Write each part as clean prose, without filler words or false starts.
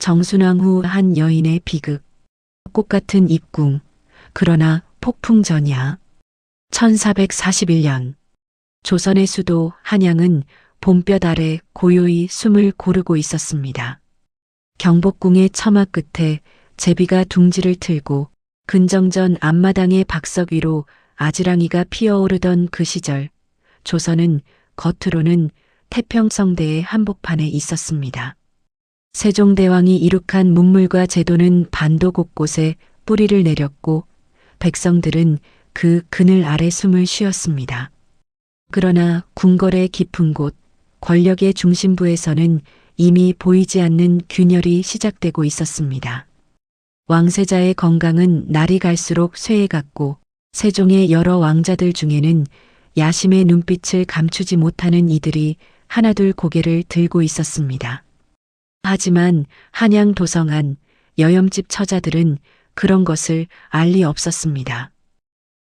정순왕 후 한 여인의 비극. 꽃같은 입궁. 그러나 폭풍전야. 1441년. 조선의 수도 한양은 봄볕 아래 고요히 숨을 고르고 있었습니다. 경복궁의 처마 끝에 제비가 둥지를 틀고 근정전 앞마당의 박석 위로 아지랑이가 피어오르던 그 시절, 조선은 겉으로는 태평성대의 한복판에 있었습니다. 세종대왕이 이룩한 문물과 제도는 반도 곳곳에 뿌리를 내렸고 백성들은 그 그늘 아래 숨을 쉬었습니다. 그러나 궁궐의 깊은 곳, 권력의 중심부에서는 이미 보이지 않는 균열이 시작되고 있었습니다. 왕세자의 건강은 날이 갈수록 쇠해갔고 세종의 여러 왕자들 중에는 야심의 눈빛을 감추지 못하는 이들이 하나둘 고개를 들고 있었습니다. 하지만 한양 도성안 여염집 처자들은 그런 것을 알 리 없었습니다.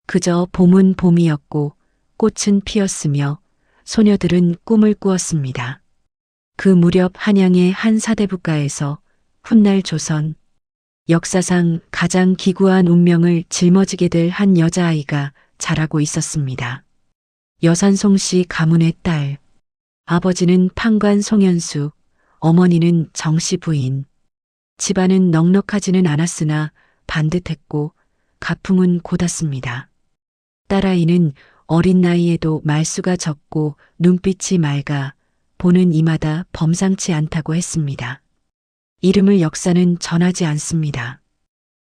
그저 봄은 봄이었고 꽃은 피었으며 소녀들은 꿈을 꾸었습니다. 그 무렵 한양의 한 사대부가에서 훗날 조선 역사상 가장 기구한 운명을 짊어지게 될 한 여자아이가 자라고 있었습니다. 여산송 씨 가문의 딸. 아버지는 판관 송현수, 어머니는 정씨 부인. 집안은 넉넉하지는 않았으나 반듯했고 가풍은 고닫습니다. 딸아이는 어린 나이에도 말수가 적고 눈빛이 맑아 보는 이마다 범상치 않다고 했습니다. 이름을 역사는 전하지 않습니다.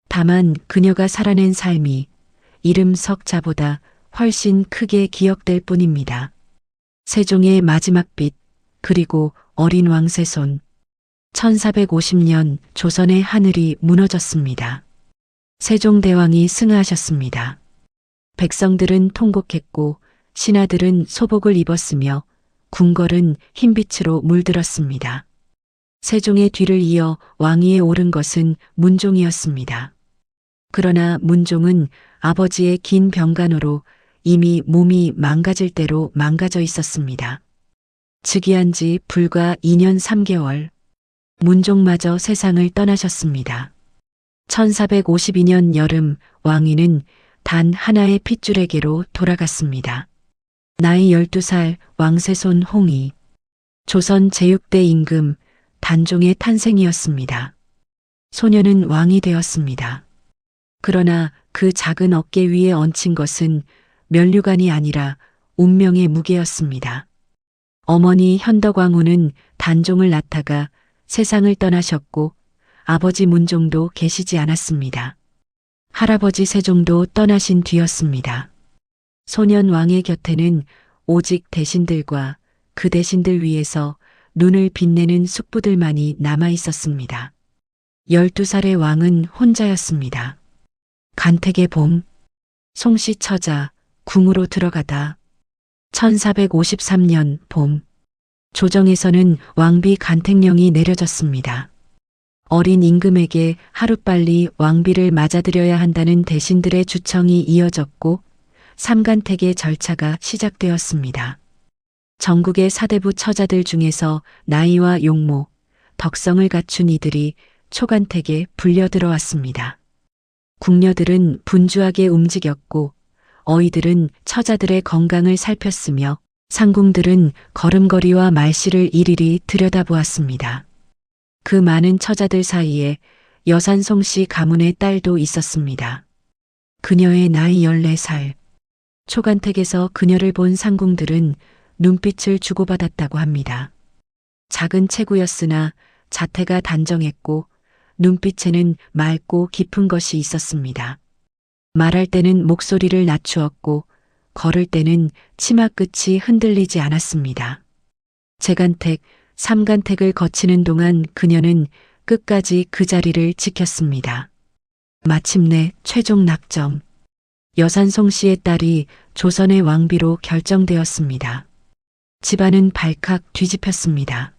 다만 그녀가 살아낸 삶이 이름 석자보다 훨씬 크게 기억될 뿐입니다. 세종의 마지막 빛, 그리고 어린 왕세손. 1450년 조선의 하늘이 무너졌습니다. 세종대왕이 승하하셨습니다. 백성들은 통곡했고 신하들은 소복을 입었으며 궁궐은 흰빛으로 물들었습니다. 세종의 뒤를 이어 왕위에 오른 것은 문종이었습니다. 그러나 문종은 아버지의 긴 병간호로 이미 몸이 망가질 대로 망가져 있었습니다. 즉위한 지 불과 2년 3개월, 문종마저 세상을 떠나셨습니다. 1452년 여름 왕위는 단 하나의 핏줄에게로 돌아갔습니다. 나이 12살 왕세손 홍이. 조선 제6대 임금 단종의 탄생이었습니다. 소녀는 왕이 되었습니다. 그러나 그 작은 어깨 위에 얹힌 것은 면류관이 아니라 운명의 무게였습니다. 어머니 현덕왕후는 단종을 낳다가 세상을 떠나셨고 아버지 문종도 계시지 않았습니다. 할아버지 세종도 떠나신 뒤였습니다. 소년 왕의 곁에는 오직 대신들과 그 대신들 위에서 눈을 빛내는 숙부들만이 남아 있었습니다. 12살의 왕은 혼자였습니다. 간택의 봄. 송씨 처자 궁으로 들어가다. 1453년 봄. 조정에서는 왕비 간택령이 내려졌습니다. 어린 임금에게 하루빨리 왕비를 맞아들여야 한다는 대신들의 주청이 이어졌고 삼간택의 절차가 시작되었습니다. 전국의 사대부 처자들 중에서 나이와 용모, 덕성을 갖춘 이들이 초간택에 불려 들어왔습니다. 궁녀들은 분주하게 움직였고 어이들은 처자들의 건강을 살폈으며 상궁들은 걸음걸이와 말씨를 일일이 들여다보았습니다. 그 많은 처자들 사이에 여산송 씨 가문의 딸도 있었습니다. 그녀의 나이 14살. 초간택에서 그녀를 본 상궁들은 눈빛을 주고받았다고 합니다. 작은 체구였으나 자태가 단정했고 눈빛에는 맑고 깊은 것이 있었습니다. 말할 때는 목소리를 낮추었고 걸을 때는 치마 끝이 흔들리지 않았습니다. 재간택, 삼간택을 거치는 동안 그녀는 끝까지 그 자리를 지켰습니다. 마침내 최종 낙점. 여산송 씨의 딸이 조선의 왕비로 결정되었습니다. 집안은 발칵 뒤집혔습니다.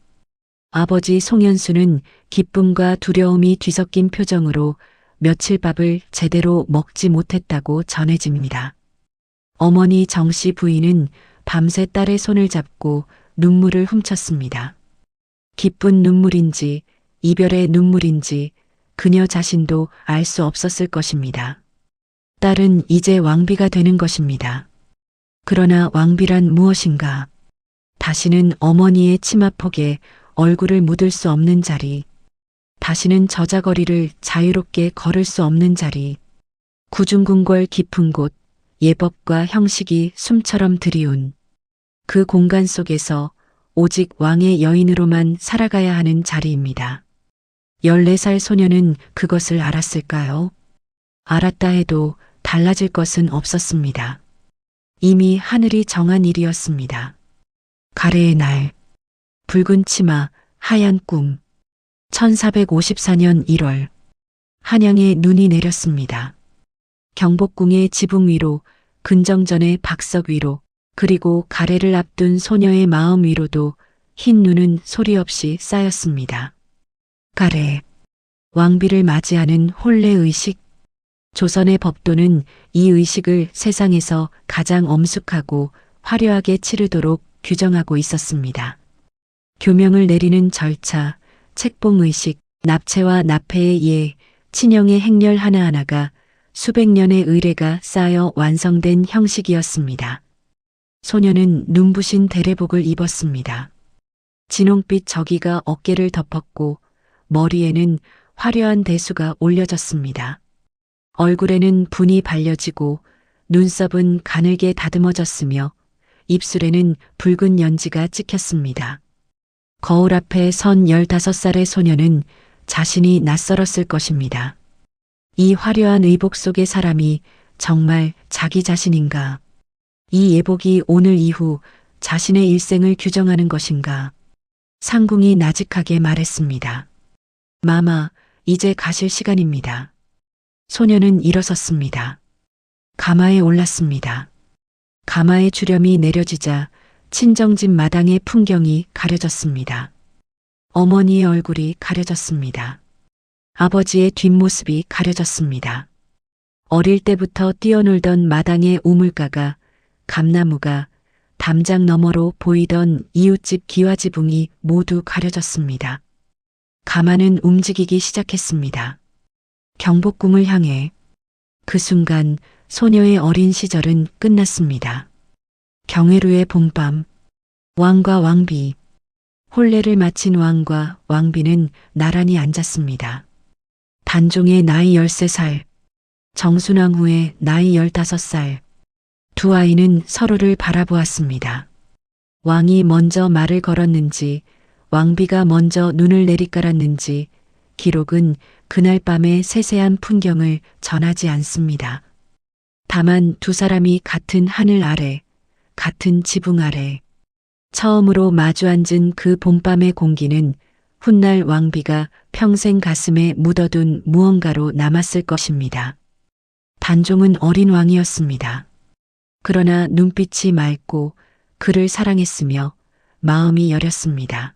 아버지 송현수는 기쁨과 두려움이 뒤섞인 표정으로 며칠 밥을 제대로 먹지 못했다고 전해집니다. 어머니 정씨 부인은 밤새 딸의 손을 잡고 눈물을 훔쳤습니다. 기쁜 눈물인지 이별의 눈물인지 그녀 자신도 알 수 없었을 것입니다. 딸은 이제 왕비가 되는 것입니다. 그러나 왕비란 무엇인가? 다시는 어머니의 치마폭에 얼굴을 묻을 수 없는 자리, 다시는 저자거리를 자유롭게 걸을 수 없는 자리, 구중궁궐 깊은 곳, 예법과 형식이 숨처럼 드리운 그 공간 속에서 오직 왕의 여인으로만 살아가야 하는 자리입니다. 14살 소녀는 그것을 알았을까요? 알았다 해도 달라질 것은 없었습니다. 이미 하늘이 정한 일이었습니다. 가래의 날, 붉은 치마, 하얀 꿈. 1454년 1월, 한양에 눈이 내렸습니다. 경복궁의 지붕 위로, 근정전의 박석 위로, 그리고 가래를 앞둔 소녀의 마음 위로도 흰 눈은 소리 없이 쌓였습니다. 가래, 왕비를 맞이하는 혼례의식. 조선의 법도는 이 의식을 세상에서 가장 엄숙하고 화려하게 치르도록 규정하고 있었습니다. 교명을 내리는 절차, 책봉의식, 납체와 납폐의 예, 친형의 행렬 하나하나가 수백 년의 의례가 쌓여 완성된 형식이었습니다. 소녀는 눈부신 대례복을 입었습니다. 진홍빛 저기가 어깨를 덮었고 머리에는 화려한 대수가 올려졌습니다. 얼굴에는 분이 발려지고 눈썹은 가늘게 다듬어졌으며 입술에는 붉은 연지가 찍혔습니다. 거울 앞에 선 15살의 소녀는 자신이 낯설었을 것입니다. 이 화려한 의복 속의 사람이 정말 자기 자신인가? 이 예복이 오늘 이후 자신의 일생을 규정하는 것인가? 상궁이 나직하게 말했습니다. 마마, 이제 가실 시간입니다. 소녀는 일어섰습니다. 가마에 올랐습니다. 가마의 주렴이 내려지자 친정집 마당의 풍경이 가려졌습니다. 어머니의 얼굴이 가려졌습니다. 아버지의 뒷모습이 가려졌습니다. 어릴 때부터 뛰어놀던 마당의 우물가가, 감나무가, 담장 너머로 보이던 이웃집 기와지붕이 모두 가려졌습니다. 가마는 움직이기 시작했습니다. 경복궁을 향해. 그 순간 소녀의 어린 시절은 끝났습니다. 경회루의 봄밤, 왕과 왕비, 혼례를 마친 왕과 왕비는 나란히 앉았습니다. 단종의 나이 13살, 정순왕후의 나이 15살, 두 아이는 서로를 바라보았습니다. 왕이 먼저 말을 걸었는지, 왕비가 먼저 눈을 내리깔았는지, 기록은 그날 밤의 세세한 풍경을 전하지 않습니다. 다만 두 사람이 같은 하늘 아래, 같은 지붕 아래, 처음으로 마주 앉은 그 봄밤의 공기는 훗날 왕비가 평생 가슴에 묻어둔 무언가로 남았을 것입니다. 단종은 어린 왕이었습니다. 그러나 눈빛이 맑고 그를 사랑했으며 마음이 여렸습니다.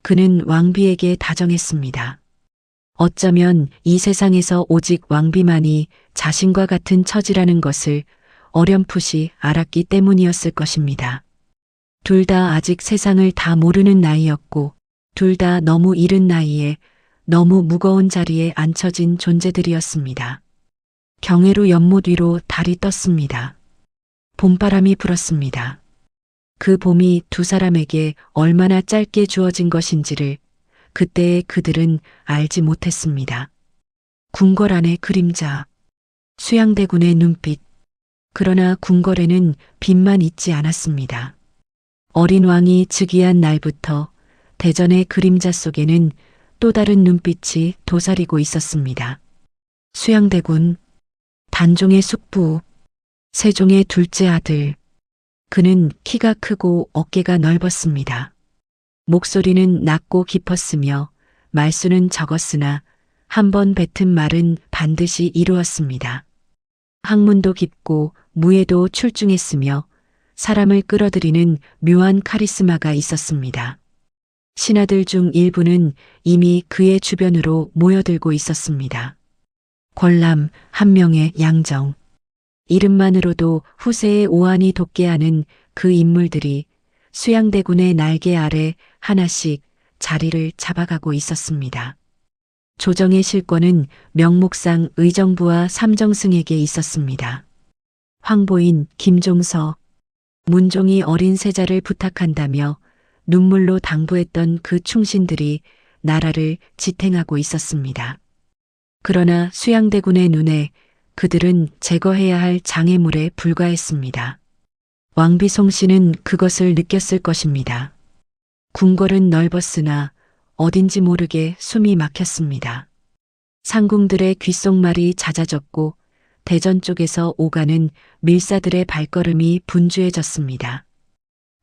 그는 왕비에게 다정했습니다. 어쩌면 이 세상에서 오직 왕비만이 자신과 같은 처지라는 것을 어렴풋이 알았기 때문이었을 것입니다. 둘 다 아직 세상을 다 모르는 나이였고 둘 다 너무 이른 나이에 너무 무거운 자리에 앉혀진 존재들이었습니다. 경회루 연못 위로 달이 떴습니다. 봄바람이 불었습니다. 그 봄이 두 사람에게 얼마나 짧게 주어진 것인지를 그때의 그들은 알지 못했습니다. 궁궐 안의 그림자, 수양대군의 눈빛, 그러나 궁궐에는 빛만 있지 않았습니다. 어린 왕이 즉위한 날부터 대전의 그림자 속에는 또 다른 눈빛이 도사리고 있었습니다. 수양대군, 단종의 숙부, 세종의 둘째 아들. 그는 키가 크고 어깨가 넓었습니다. 목소리는 낮고 깊었으며 말수는 적었으나 한 번 뱉은 말은 반드시 이루었습니다. 학문도 깊고 무예도 출중했으며 사람을 끌어들이는 묘한 카리스마가 있었습니다. 신하들 중 일부는 이미 그의 주변으로 모여들고 있었습니다. 권람, 한명의 양정. 이름만으로도 후세의 오한이 돋게 하는 그 인물들이 수양대군의 날개 아래 하나씩 자리를 잡아가고 있었습니다. 조정의 실권은 명목상 의정부와 삼정승에게 있었습니다. 황보인, 김종서, 문종이 어린 세자를 부탁한다며 눈물로 당부했던 그 충신들이 나라를 지탱하고 있었습니다. 그러나 수양대군의 눈에 그들은 제거해야 할 장애물에 불과했습니다. 왕비송 씨는 그것을 느꼈을 것입니다. 궁궐은 넓었으나 어딘지 모르게 숨이 막혔습니다. 상궁들의 귓속말이 잦아졌고 대전 쪽에서 오가는 밀사들의 발걸음이 분주해졌습니다.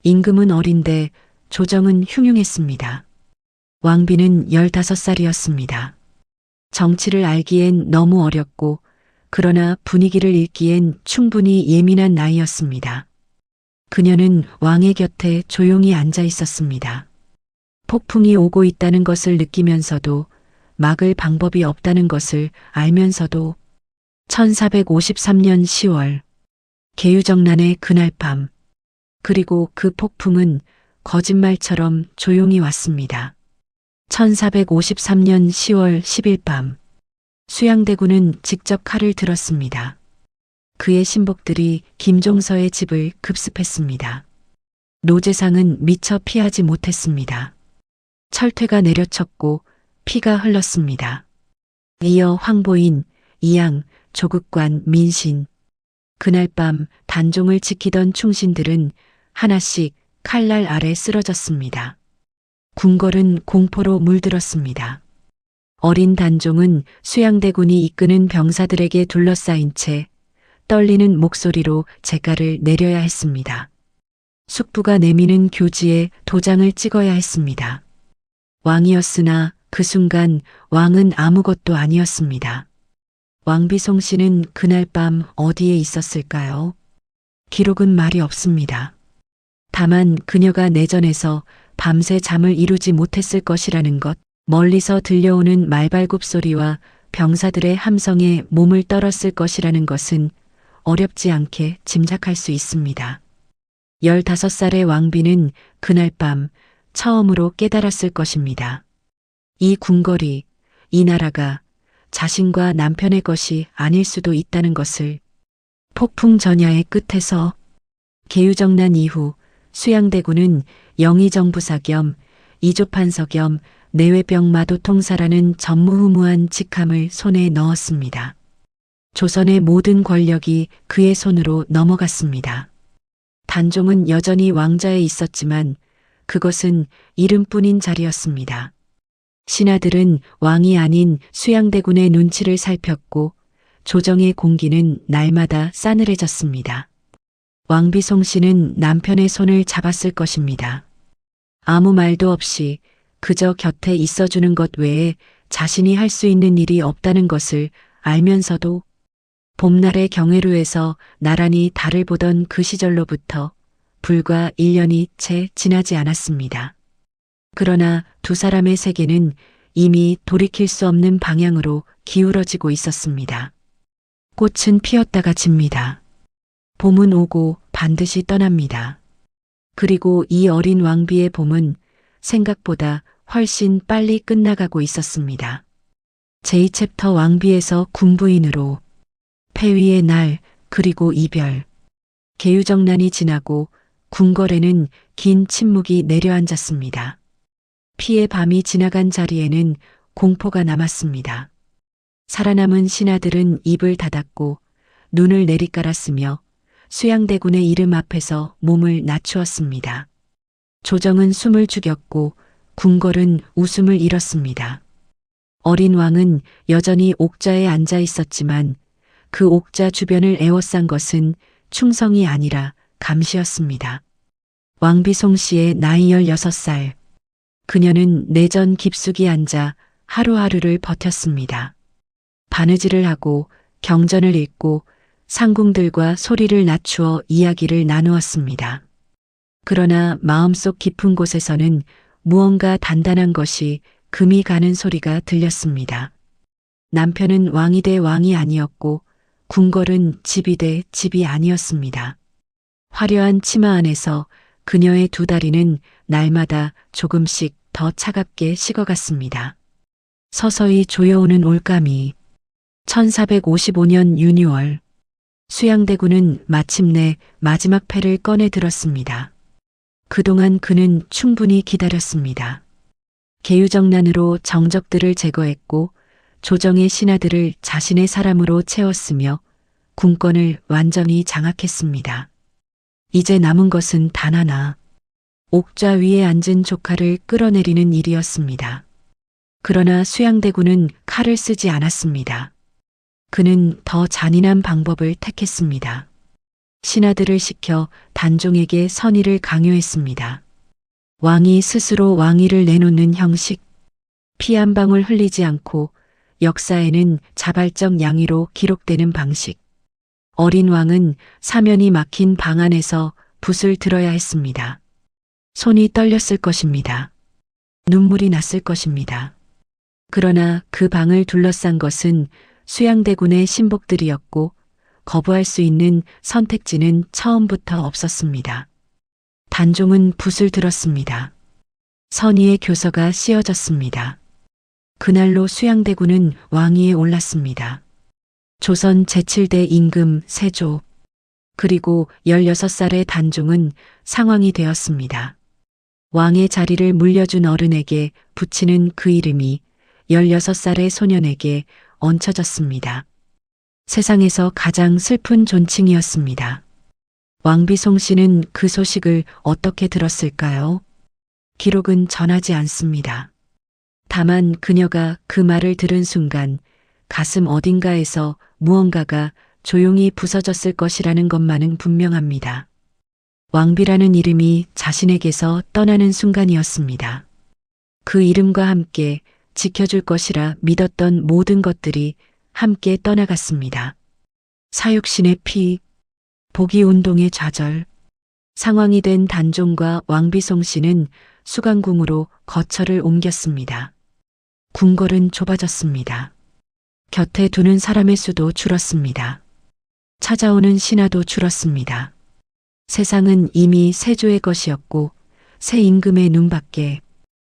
임금은 어린데 조정은 흉흉했습니다. 왕비는 15살이었습니다. 정치를 알기엔 너무 어렸고 그러나 분위기를 읽기엔 충분히 예민한 나이였습니다. 그녀는 왕의 곁에 조용히 앉아 있었습니다. 폭풍이 오고 있다는 것을 느끼면서도 막을 방법이 없다는 것을 알면서도 1453년 10월 계유정난의 그날 밤 그리고 그 폭풍은 거짓말처럼 조용히 왔습니다. 1453년 10월 10일 밤 수양대군은 직접 칼을 들었습니다. 그의 신복들이 김종서의 집을 급습했습니다. 노재상은 미처 피하지 못했습니다. 철퇴가 내려쳤고 피가 흘렀습니다. 이어 황보인, 이양, 조국관, 민신. 그날 밤 단종을 지키던 충신들은 하나씩 칼날 아래 쓰러졌습니다. 궁궐은 공포로 물들었습니다. 어린 단종은 수양대군이 이끄는 병사들에게 둘러싸인 채 떨리는 목소리로 제가를 내려야 했습니다. 숙부가 내미는 교지에 도장을 찍어야 했습니다. 왕이었으나 그 순간 왕은 아무것도 아니었습니다. 왕비송 씨는 그날 밤 어디에 있었을까요? 기록은 말이 없습니다. 다만 그녀가 내전에서 밤새 잠을 이루지 못했을 것이라는 것, 멀리서 들려오는 말발굽 소리와 병사들의 함성에 몸을 떨었을 것이라는 것은 어렵지 않게 짐작할 수 있습니다. 15살의 왕비는 그날 밤 처음으로 깨달았을 것입니다. 이 궁궐이, 이 나라가 자신과 남편의 것이 아닐 수도 있다는 것을. 폭풍 전야의 끝에서 계유정난 이후 수양대군은 영의정부사 겸 이조판서 겸 내외병 마도통사라는 전무후무한 직함을 손에 넣었습니다. 조선의 모든 권력이 그의 손으로 넘어갔습니다. 단종은 여전히 왕좌에 있었지만 그것은 이름뿐인 자리였습니다. 신하들은 왕이 아닌 수양대군의 눈치를 살폈고 조정의 공기는 날마다 싸늘해졌습니다. 왕비송 씨는 남편의 손을 잡았을 것입니다. 아무 말도 없이 그저 곁에 있어주는 것 외에 자신이 할 수 있는 일이 없다는 것을 알면서도 봄날의 경회로에서 나란히 달을 보던 그 시절로부터 불과 1년이 채 지나지 않았습니다. 그러나 두 사람의 세계는 이미 돌이킬 수 없는 방향으로 기울어지고 있었습니다. 꽃은 피었다가 집니다. 봄은 오고 반드시 떠납니다. 그리고 이 어린 왕비의 봄은 생각보다 훨씬 빨리 끝나가고 있었습니다. 제2챕터 왕비에서 군부인으로 폐위의 날 그리고 이별. 계유정난이 지나고 궁궐에는 긴 침묵이 내려앉았습니다. 피의 밤이 지나간 자리에는 공포가 남았습니다. 살아남은 신하들은 입을 닫았고 눈을 내리깔았으며 수양대군의 이름 앞에서 몸을 낮추었습니다. 조정은 숨을 죽였고 궁궐은 웃음을 잃었습니다. 어린 왕은 여전히 옥좌에 앉아 있었지만 그 옥좌 주변을 에워싼 것은 충성이 아니라 감시였습니다. 왕비송 씨의 나이 16살. 그녀는 내전 깊숙이 앉아 하루하루를 버텼습니다. 바느질을 하고 경전을 읽고 상궁들과 소리를 낮추어 이야기를 나누었습니다. 그러나 마음속 깊은 곳에서는 무언가 단단한 것이 금이 가는 소리가 들렸습니다. 남편은 왕이 돼 왕이 아니었고 궁궐은 집이 돼 집이 아니었습니다. 화려한 치마 안에서 그녀의 두 다리는 날마다 조금씩 더 차갑게 식어갔습니다. 서서히 조여오는 올가미. 1455년 유니월. 수양대군은 마침내 마지막 패를 꺼내 들었습니다. 그동안 그는 충분히 기다렸습니다. 계유정난으로 정적들을 제거했고 조정의 신하들을 자신의 사람으로 채웠으며 군권을 완전히 장악했습니다. 이제 남은 것은 단 하나. 옥좌 위에 앉은 조카를 끌어내리는 일이었습니다. 그러나 수양대군은 칼을 쓰지 않았습니다. 그는 더 잔인한 방법을 택했습니다. 신하들을 시켜 단종에게 선의를 강요했습니다. 왕이 스스로 왕위를 내놓는 형식. 피 한 방울 흘리지 않고 역사에는 자발적 양위로 기록되는 방식. 어린 왕은 사면이 막힌 방 안에서 붓을 들어야 했습니다. 손이 떨렸을 것입니다. 눈물이 났을 것입니다. 그러나 그 방을 둘러싼 것은 수양대군의 신복들이었고 거부할 수 있는 선택지는 처음부터 없었습니다. 단종은 붓을 들었습니다. 선의의 교서가 씌어졌습니다. 그날로 수양대군은 왕위에 올랐습니다. 조선 제7대 임금 세조. 그리고 16살의 단종은 상왕이 되었습니다. 왕의 자리를 물려준 어른에게 붙이는 그 이름이 16살의 소년에게 얹혀졌습니다. 세상에서 가장 슬픈 존칭이었습니다. 왕비송 씨는 그 소식을 어떻게 들었을까요? 기록은 전하지 않습니다. 다만 그녀가 그 말을 들은 순간 가슴 어딘가에서 무언가가 조용히 부서졌을 것이라는 것만은 분명합니다. 왕비라는 이름이 자신에게서 떠나는 순간이었습니다. 그 이름과 함께 지켜줄 것이라 믿었던 모든 것들이 함께 떠나갔습니다. 사육신의 피, 복위운동의 좌절. 상왕이 된 단종과 왕비송 씨는 수강궁으로 거처를 옮겼습니다. 궁궐은 좁아졌습니다. 곁에 두는 사람의 수도 줄었습니다. 찾아오는 신하도 줄었습니다. 세상은 이미 세조의 것이었고 새 임금의 눈밖에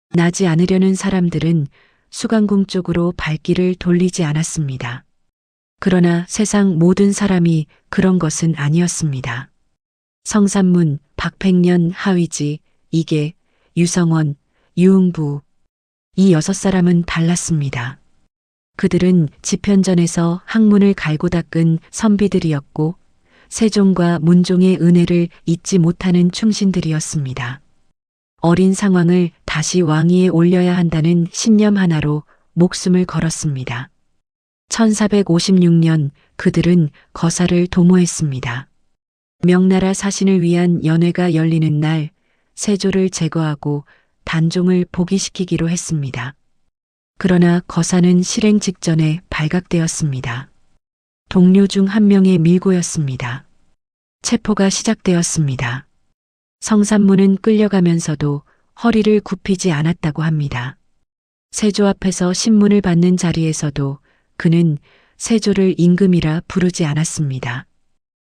나지 않으려는 사람들은 수강궁 쪽으로 발길을 돌리지 않았습니다. 그러나 세상 모든 사람이 그런 것은 아니었습니다. 성산문, 박팽년, 하위지, 이계, 유성원, 유흥부. 이 6사람은 달랐습니다. 그들은 집현전에서 학문을 갈고 닦은 선비들이었고 세종과 문종의 은혜를 잊지 못하는 충신들이었습니다. 어린 상왕을 다시 왕위에 올려야 한다는 신념 하나로 목숨을 걸었습니다. 1456년 그들은 거사를 도모했습니다. 명나라 사신을 위한 연회가 열리는 날 세조를 제거하고 단종을 복위시키기로 했습니다. 그러나 거사는 실행 직전에 발각되었습니다. 동료 중 한 명의 밀고였습니다. 체포가 시작되었습니다. 성산문은 끌려가면서도 허리를 굽히지 않았다고 합니다. 세조 앞에서 신문을 받는 자리에서도 그는 세조를 임금이라 부르지 않았습니다.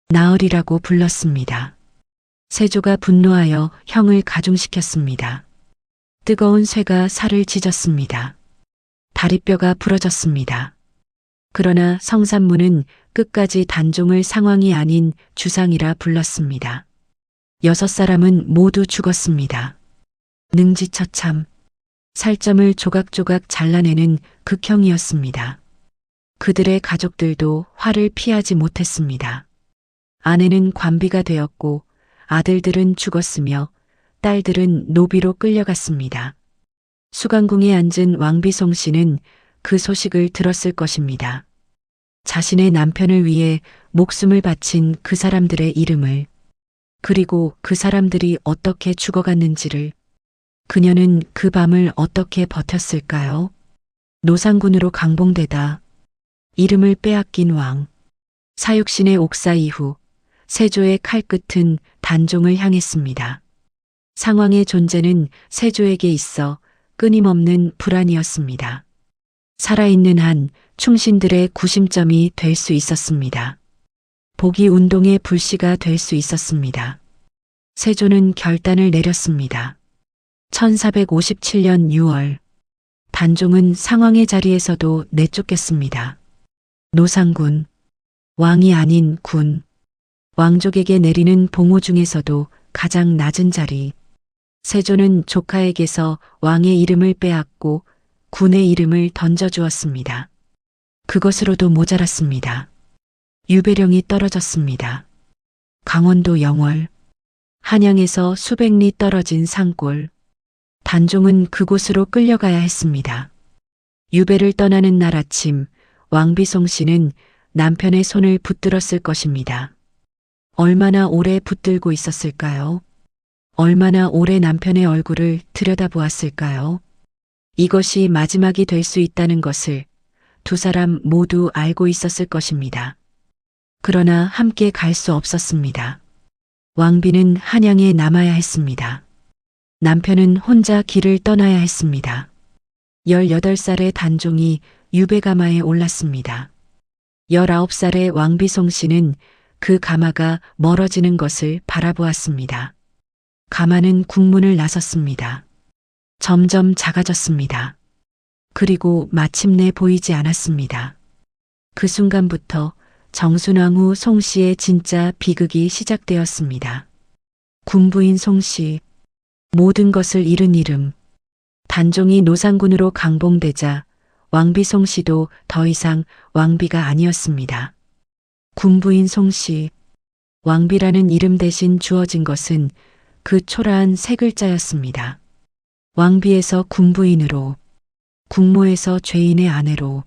나으리라고 불렀습니다. 세조가 분노하여 형을 가중시켰습니다. 뜨거운 쇠가 살을 찢었습니다. 다리뼈가 부러졌습니다. 그러나 성산문은 끝까지 단종을 상왕이 아닌 주상이라 불렀습니다. 6사람은 모두 죽었습니다. 능지처참. 살점을 조각조각 잘라내는 극형이었습니다. 그들의 가족들도 화를 피하지 못했습니다. 아내는 관비가 되었고 아들들은 죽었으며 딸들은 노비로 끌려갔습니다. 수강궁에 앉은 왕비송 씨는 그 소식을 들었을 것입니다. 자신의 남편을 위해 목숨을 바친 그 사람들의 이름을, 그리고 그 사람들이 어떻게 죽어갔는지를. 그녀는 그 밤을 어떻게 버텼을까요? 노상군으로 강봉되다. 이름을 빼앗긴 왕. 사육신의 옥사 이후 세조의 칼끝은 단종을 향했습니다. 상왕의 존재는 세조에게 있어 끊임없는 불안이었습니다. 살아있는 한 충신들의 구심점이 될 수 있었습니다. 복위운동의 불씨가 될 수 있었습니다. 세조는 결단을 내렸습니다. 1457년 6월 단종은 상왕의 자리에서도 내쫓겼습니다. 노상군, 왕이 아닌 군, 왕족에게 내리는 봉호 중에서도 가장 낮은 자리. 세조는 조카에게서 왕의 이름을 빼앗고 군의 이름을 던져주었습니다. 그것으로도 모자랐습니다. 유배령이 떨어졌습니다. 강원도 영월, 한양에서 수백 리 떨어진 산골. 단종은 그곳으로 끌려가야 했습니다. 유배를 떠나는 날 아침 왕비송 씨는 남편의 손을 붙들었을 것입니다. 얼마나 오래 붙들고 있었을까요? 얼마나 오래 남편의 얼굴을 들여다보았을까요? 이것이 마지막이 될 수 있다는 것을 두 사람 모두 알고 있었을 것입니다. 그러나 함께 갈 수 없었습니다. 왕비는 한양에 남아야 했습니다. 남편은 혼자 길을 떠나야 했습니다. 18살의 단종이 유배가마에 올랐습니다. 19살의 왕비송 씨는 그 가마가 멀어지는 것을 바라보았습니다. 가마는 국문을 나섰습니다. 점점 작아졌습니다. 그리고 마침내 보이지 않았습니다. 그 순간부터 정순왕후 송씨의 진짜 비극이 시작되었습니다. 군부인 송씨, 모든 것을 잃은 이름. 단종이 노상군으로 강봉되자 왕비송 씨도 더 이상 왕비가 아니었습니다. 군부인 송씨, 왕비라는 이름 대신 주어진 것은 그 초라한 세 글자였습니다. 왕비에서 군부인으로, 국모에서 죄인의 아내로,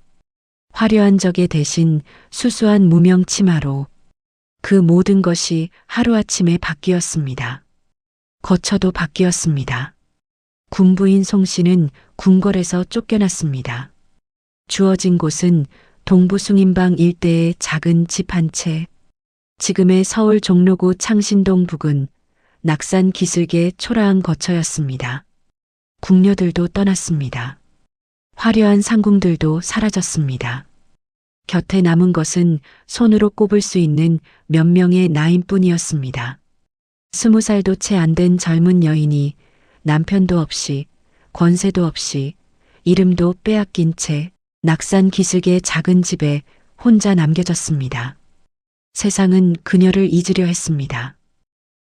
화려한 적의 대신 수수한 무명 치마로 그 모든 것이 하루아침에 바뀌었습니다. 거처도 바뀌었습니다. 군부인 송씨는 궁궐에서 쫓겨났습니다. 주어진 곳은 동부숭인방 일대의 작은 집 한 채, 지금의 서울 종로구 창신동 부근 낙산 기슭의 초라한 거처였습니다. 궁녀들도 떠났습니다. 화려한 상궁들도 사라졌습니다. 곁에 남은 것은 손으로 꼽을 수 있는 몇 명의 나인뿐이었습니다. 20살도 채 안 된 젊은 여인이 남편도 없이 권세도 없이 이름도 빼앗긴 채 낙산 기슭의 작은 집에 혼자 남겨졌습니다. 세상은 그녀를 잊으려 했습니다.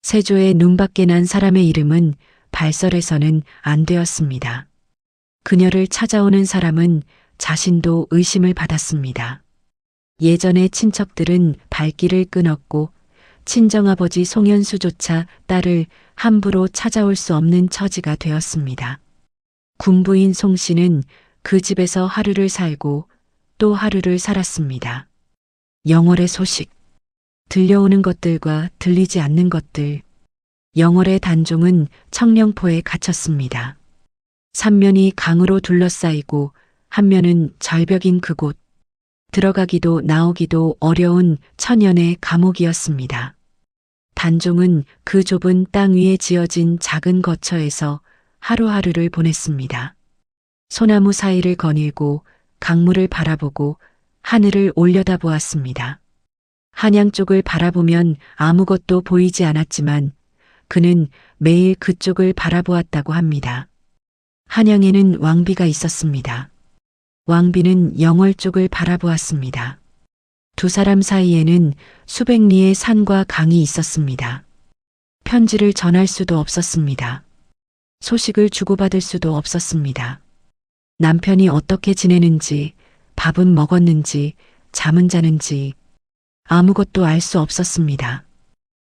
세조의 눈밖에 난 사람의 이름은 발설해서는 안 되었습니다. 그녀를 찾아오는 사람은 자신도 의심을 받았습니다. 예전의 친척들은 발길을 끊었고 친정아버지 송현수조차 딸을 함부로 찾아올 수 없는 처지가 되었습니다. 군부인 송씨는 그 집에서 하루를 살고 또 하루를 살았습니다. 영월의 소식, 들려오는 것들과 들리지 않는 것들. 영월의 단종은 청령포에 갇혔습니다. 삼면이 강으로 둘러싸이고 한 면은 절벽인 그곳. 들어가기도 나오기도 어려운 천연의 감옥이었습니다. 단종은 그 좁은 땅 위에 지어진 작은 거처에서 하루하루를 보냈습니다. 소나무 사이를 거닐고 강물을 바라보고 하늘을 올려다보았습니다. 한양 쪽을 바라보면 아무것도 보이지 않았지만 그는 매일 그쪽을 바라보았다고 합니다. 한양에는 왕비가 있었습니다. 왕비는 영월 쪽을 바라보았습니다. 두 사람 사이에는 수백 리의 산과 강이 있었습니다. 편지를 전할 수도 없었습니다. 소식을 주고받을 수도 없었습니다. 남편이 어떻게 지내는지, 밥은 먹었는지, 잠은 자는지 아무것도 알 수 없었습니다.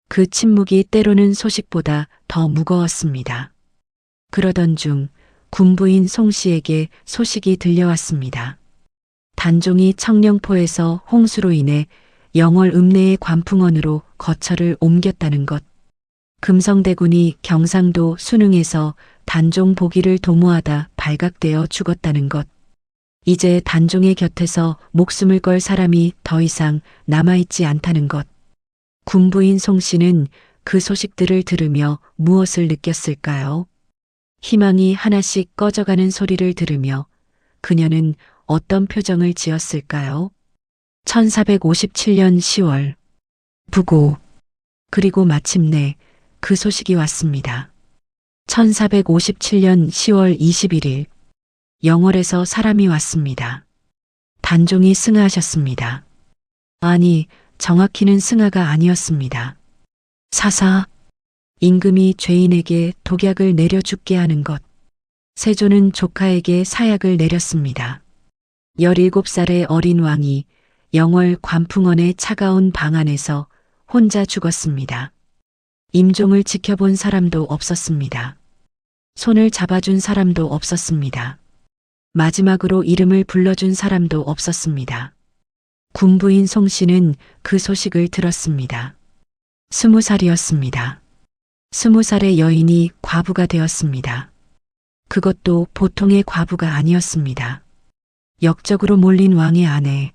그 침묵이 때로는 소식보다 더 무거웠습니다. 그러던 중 군부인 송씨에게 소식이 들려왔습니다. 단종이 청령포에서 홍수로 인해 영월 읍내의 관풍원으로 거처를 옮겼다는 것. 금성대군이 경상도 순흥에서 단종 보기를 도모하다 발각되어 죽었다는 것. 이제 단종의 곁에서 목숨을 걸 사람이 더 이상 남아있지 않다는 것. 군부인 송씨는 그 소식들을 들으며 무엇을 느꼈을까요? 희망이 하나씩 꺼져가는 소리를 들으며 그녀는 어떤 표정을 지었을까요? 1457년 10월 부고. 그리고 마침내 그 소식이 왔습니다. 1457년 10월 21일 영월에서 사람이 왔습니다. 단종이 승하하셨습니다. 아니, 정확히는 승하가 아니었습니다. 사사, 임금이 죄인에게 독약을 내려 죽게 하는 것. 세조는 조카에게 사약을 내렸습니다. 17살의 어린 왕이 영월 관풍원의 차가운 방 안에서 혼자 죽었습니다. 임종을 지켜본 사람도 없었습니다. 손을 잡아준 사람도 없었습니다. 마지막으로 이름을 불러준 사람도 없었습니다. 군부인 송씨는 그 소식을 들었습니다. 20살이었습니다. 20살의 여인이 과부가 되었습니다. 그것도 보통의 과부가 아니었습니다. 역적으로 몰린 왕의 아내,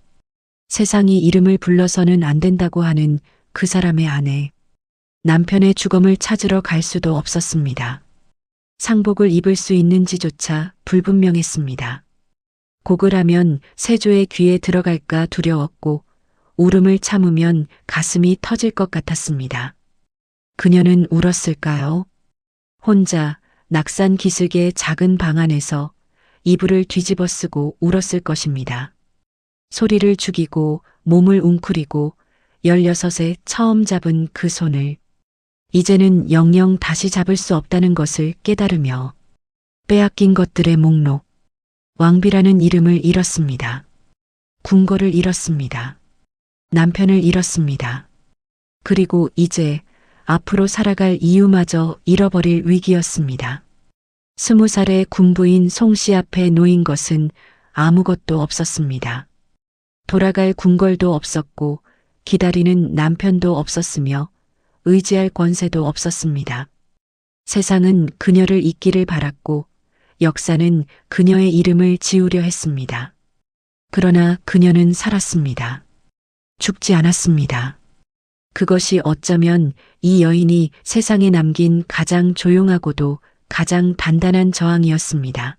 세상이 이름을 불러서는 안 된다고 하는 그 사람의 아내, 남편의 주검을 찾으러 갈 수도 없었습니다. 상복을 입을 수 있는지조차 불분명했습니다. 곡을 하면 세조의 귀에 들어갈까 두려웠고 울음을 참으면 가슴이 터질 것 같았습니다. 그녀는 울었을까요? 혼자 낙산 기슭의 작은 방 안에서 이불을 뒤집어 쓰고 울었을 것입니다. 소리를 죽이고 몸을 웅크리고 16에 처음 잡은 그 손을 이제는 영영 다시 잡을 수 없다는 것을 깨달으며 빼앗긴 것들의 목록, 왕비라는 이름을 잃었습니다. 궁궐을 잃었습니다. 남편을 잃었습니다. 그리고 이제 앞으로 살아갈 이유마저 잃어버릴 위기였습니다. 20살의 군부인 송씨 앞에 놓인 것은 아무것도 없었습니다. 돌아갈 궁궐도 없었고 기다리는 남편도 없었으며 의지할 권세도 없었습니다. 세상은 그녀를 잊기를 바랐고 역사는 그녀의 이름을 지우려 했습니다. 그러나 그녀는 살았습니다. 죽지 않았습니다. 그것이 어쩌면 이 여인이 세상에 남긴 가장 조용하고도 가장 단단한 저항이었습니다.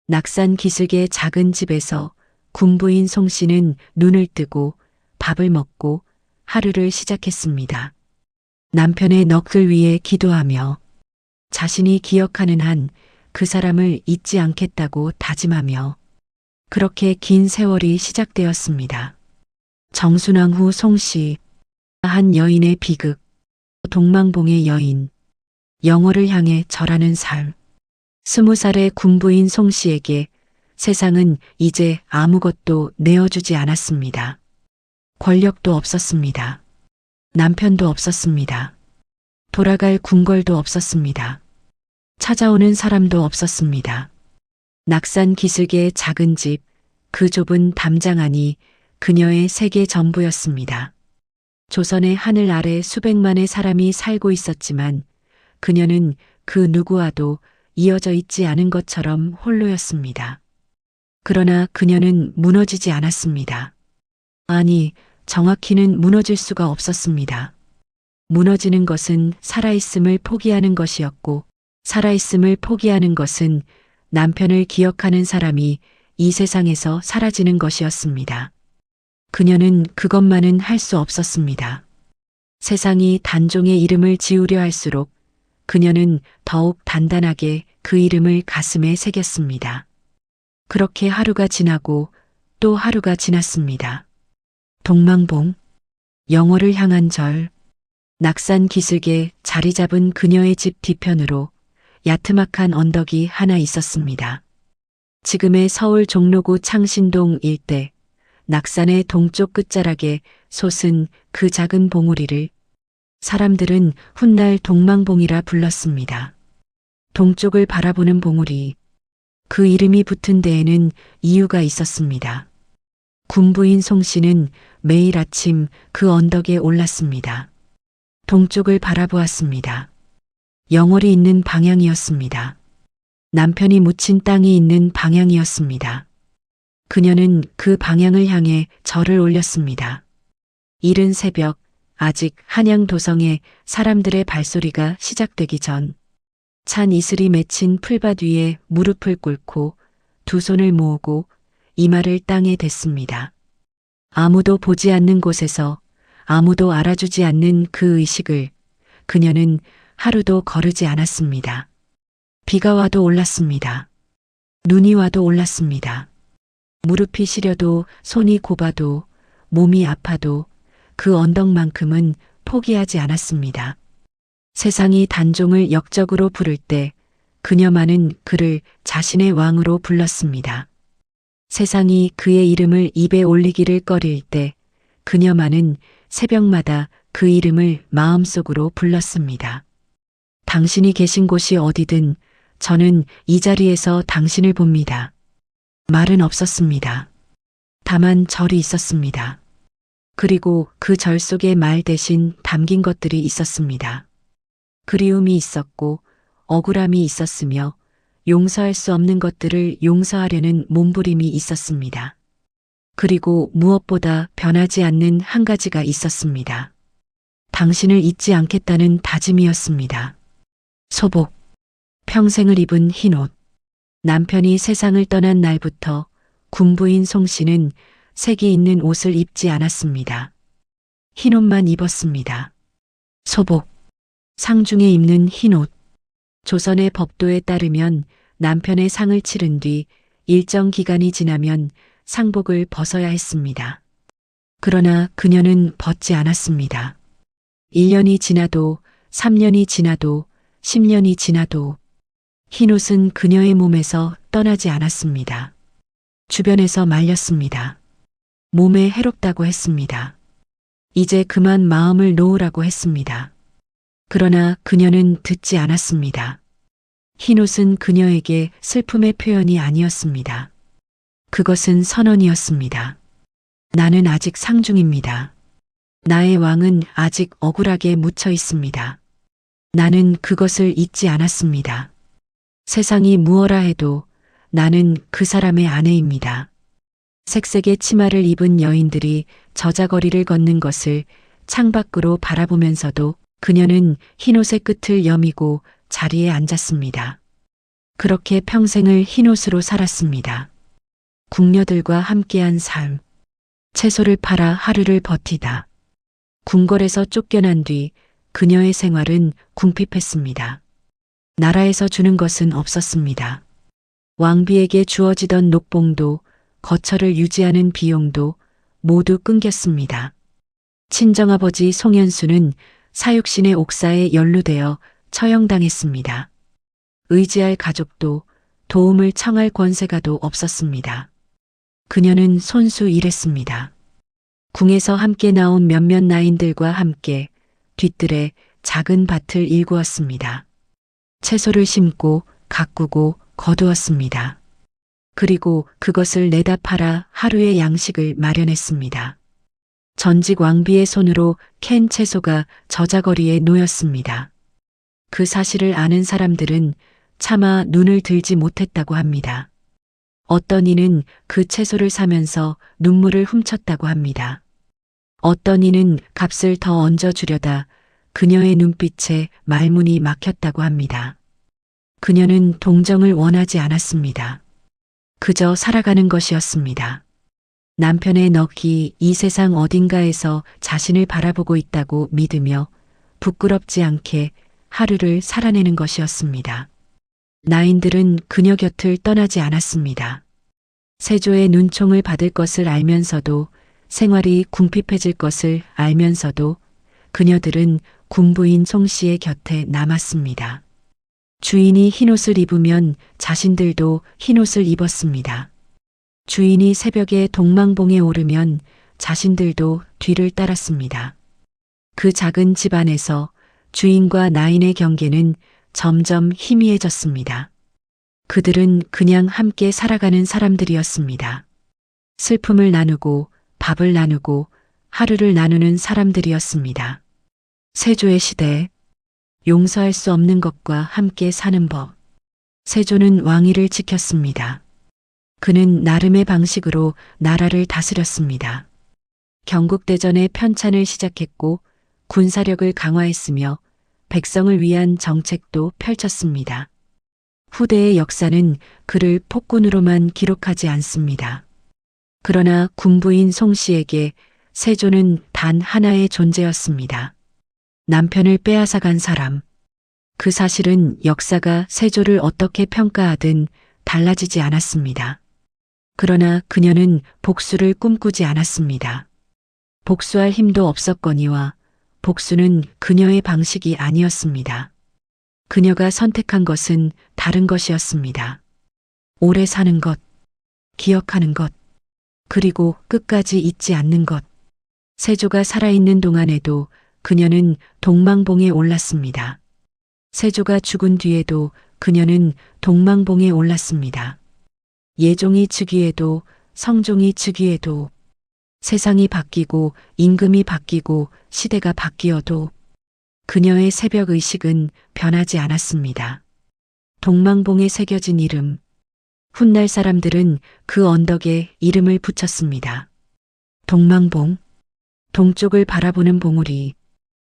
낙산 기슭의 작은 집에서 군부인 송씨는 눈을 뜨고 밥을 먹고 하루를 시작했습니다. 남편의 넋을 위해 기도하며 자신이 기억하는 한 그 사람을 잊지 않겠다고 다짐하며 그렇게 긴 세월이 시작되었습니다. 정순왕 후 송씨, 한 여인의 비극, 동망봉의 여인, 영월을 향해 절하는 삶. 20살의 군부인 송씨에게 세상은 이제 아무것도 내어주지 않았습니다. 권력도 없었습니다. 남편도 없었습니다. 돌아갈 궁궐도 없었습니다. 찾아오는 사람도 없었습니다. 낙산 기슭의 작은 집, 그 좁은 담장 안이 그녀의 세계 전부였습니다. 조선의 하늘 아래 수백만의 사람이 살고 있었지만 그녀는 그 누구와도 이어져 있지 않은 것처럼 홀로였습니다. 그러나 그녀는 무너지지 않았습니다. 아니, 정확히는 무너질 수가 없었습니다. 무너지는 것은 살아있음을 포기하는 것이었고 살아있음을 포기하는 것은 남편을 기억하는 사람이 이 세상에서 사라지는 것이었습니다. 그녀는 그것만은 할 수 없었습니다. 세상이 단종의 이름을 지우려 할수록 그녀는 더욱 단단하게 그 이름을 가슴에 새겼습니다. 그렇게 하루가 지나고 또 하루가 지났습니다. 동망봉, 영월을 향한 절, 낙산 기슭에 자리 잡은 그녀의 집 뒤편으로 야트막한 언덕이 하나 있었습니다. 지금의 서울 종로구 창신동 일대, 낙산의 동쪽 끝자락에 솟은 그 작은 봉우리를 사람들은 훗날 동망봉이라 불렀습니다. 동쪽을 바라보는 봉우리, 그 이름이 붙은 데에는 이유가 있었습니다. 군부인 송씨는 매일 아침 그 언덕에 올랐습니다. 동쪽을 바라보았습니다. 영월이 있는 방향이었습니다. 남편이 묻힌 땅이 있는 방향이었습니다. 그녀는 그 방향을 향해 절을 올렸습니다. 이른 새벽, 아직 한양 도성에 사람들의 발소리가 시작되기 전, 찬 이슬이 맺힌 풀밭 위에 무릎을 꿇고 두 손을 모으고 이마를 땅에 댔습니다. 아무도 보지 않는 곳에서 아무도 알아주지 않는 그 의식을 그녀는 하루도 거르지 않았습니다. 비가 와도 올랐습니다. 눈이 와도 올랐습니다. 무릎이 시려도 손이 곱아도 몸이 아파도 그 언덕만큼은 포기하지 않았습니다. 세상이 단종을 역적으로 부를 때 그녀만은 그를 자신의 왕으로 불렀습니다. 세상이 그의 이름을 입에 올리기를 꺼릴 때 그녀만은 새벽마다 그 이름을 마음속으로 불렀습니다. 당신이 계신 곳이 어디든 저는 이 자리에서 당신을 봅니다. 말은 없었습니다. 다만 절이 있었습니다. 그리고 그 절 속에 말 대신 담긴 것들이 있었습니다. 그리움이 있었고 억울함이 있었으며 용서할 수 없는 것들을 용서하려는 몸부림이 있었습니다. 그리고 무엇보다 변하지 않는 한 가지가 있었습니다. 당신을 잊지 않겠다는 다짐이었습니다. 소복, 평생을 입은 흰옷. 남편이 세상을 떠난 날부터 군부인 송 씨는 색이 있는 옷을 입지 않았습니다. 흰옷만 입었습니다. 소복, 상중에 입는 흰옷. 조선의 법도에 따르면 남편의 상을 치른 뒤 일정 기간이 지나면 상복을 벗어야 했습니다. 그러나 그녀는 벗지 않았습니다. 1년이 지나도 3년이 지나도 10년이 지나도 흰옷은 그녀의 몸에서 떠나지 않았습니다. 주변에서 말렸습니다. 몸에 해롭다고 했습니다. 이제 그만 마음을 놓으라고 했습니다. 그러나 그녀는 듣지 않았습니다. 흰옷은 그녀에게 슬픔의 표현이 아니었습니다. 그것은 선언이었습니다. 나는 아직 상중입니다. 나의 왕은 아직 억울하게 묻혀 있습니다. 나는 그것을 잊지 않았습니다. 세상이 무엇라 해도 나는 그 사람의 아내입니다. 색색의 치마를 입은 여인들이 저자거리를 걷는 것을 창밖으로 바라보면서도 그녀는 흰옷의 끝을 여미고 자리에 앉았습니다. 그렇게 평생을 흰옷으로 살았습니다. 궁녀들과 함께한 삶. 채소를 팔아 하루를 버티다. 궁궐에서 쫓겨난 뒤 그녀의 생활은 궁핍했습니다. 나라에서 주는 것은 없었습니다. 왕비에게 주어지던 녹봉도 거처를 유지하는 비용도 모두 끊겼습니다. 친정아버지 송현수는 사육신의 옥사에 연루되어 처형당했습니다. 의지할 가족도 도움을 청할 권세가도 없었습니다. 그녀는 손수 일했습니다. 궁에서 함께 나온 몇몇 나인들과 함께 뒤뜰에 작은 밭을 일구었습니다. 채소를 심고 가꾸고 거두었습니다. 그리고 그것을 내다 팔아 하루의 양식을 마련했습니다. 전직 왕비의 손으로 캔 채소가 저자거리에 놓였습니다. 그 사실을 아는 사람들은 차마 눈을 들지 못했다고 합니다. 어떤 이는 그 채소를 사면서 눈물을 훔쳤다고 합니다. 어떤 이는 값을 더 얹어주려다 그녀의 눈빛에 말문이 막혔다고 합니다. 그녀는 동정을 원하지 않았습니다. 그저 살아가는 것이었습니다. 남편의 넋이 이 세상 어딘가에서 자신을 바라보고 있다고 믿으며 부끄럽지 않게 하루를 살아내는 것이었습니다. 나인들은 그녀 곁을 떠나지 않았습니다. 세조의 눈총을 받을 것을 알면서도 생활이 궁핍해질 것을 알면서도 그녀들은 군부인 송 씨의 곁에 남았습니다. 주인이 흰옷을 입으면 자신들도 흰옷을 입었습니다. 주인이 새벽에 동망봉에 오르면 자신들도 뒤를 따랐습니다. 그 작은 집안에서 주인과 나인의 경계는 점점 희미해졌습니다. 그들은 그냥 함께 살아가는 사람들이었습니다. 슬픔을 나누고 밥을 나누고 하루를 나누는 사람들이었습니다. 세조의 시대, 용서할 수 없는 것과 함께 사는 법. 세조는 왕위를 지켰습니다. 그는 나름의 방식으로 나라를 다스렸습니다. 경국대전의 편찬을 시작했고 군사력을 강화했으며 백성을 위한 정책도 펼쳤습니다. 후대의 역사는 그를 폭군으로만 기록하지 않습니다. 그러나 군부인 송 씨에게 세조는 단 하나의 존재였습니다. 남편을 빼앗아간 사람, 그 사실은 역사가 세조를 어떻게 평가하든 달라지지 않았습니다. 그러나 그녀는 복수를 꿈꾸지 않았습니다. 복수할 힘도 없었거니와 복수는 그녀의 방식이 아니었습니다. 그녀가 선택한 것은 다른 것이었습니다. 오래 사는 것, 기억하는 것, 그리고 끝까지 잊지 않는 것. 세조가 살아있는 동안에도 그녀는 동망봉에 올랐습니다. 세조가 죽은 뒤에도 그녀는 동망봉에 올랐습니다. 예종이 즉위해도 성종이 즉위해도 세상이 바뀌고 임금이 바뀌고 시대가 바뀌어도 그녀의 새벽 의식은 변하지 않았습니다. 동망봉에 새겨진 이름. 훗날 사람들은 그 언덕에 이름을 붙였습니다. 동망봉. 동쪽을 바라보는 봉우리.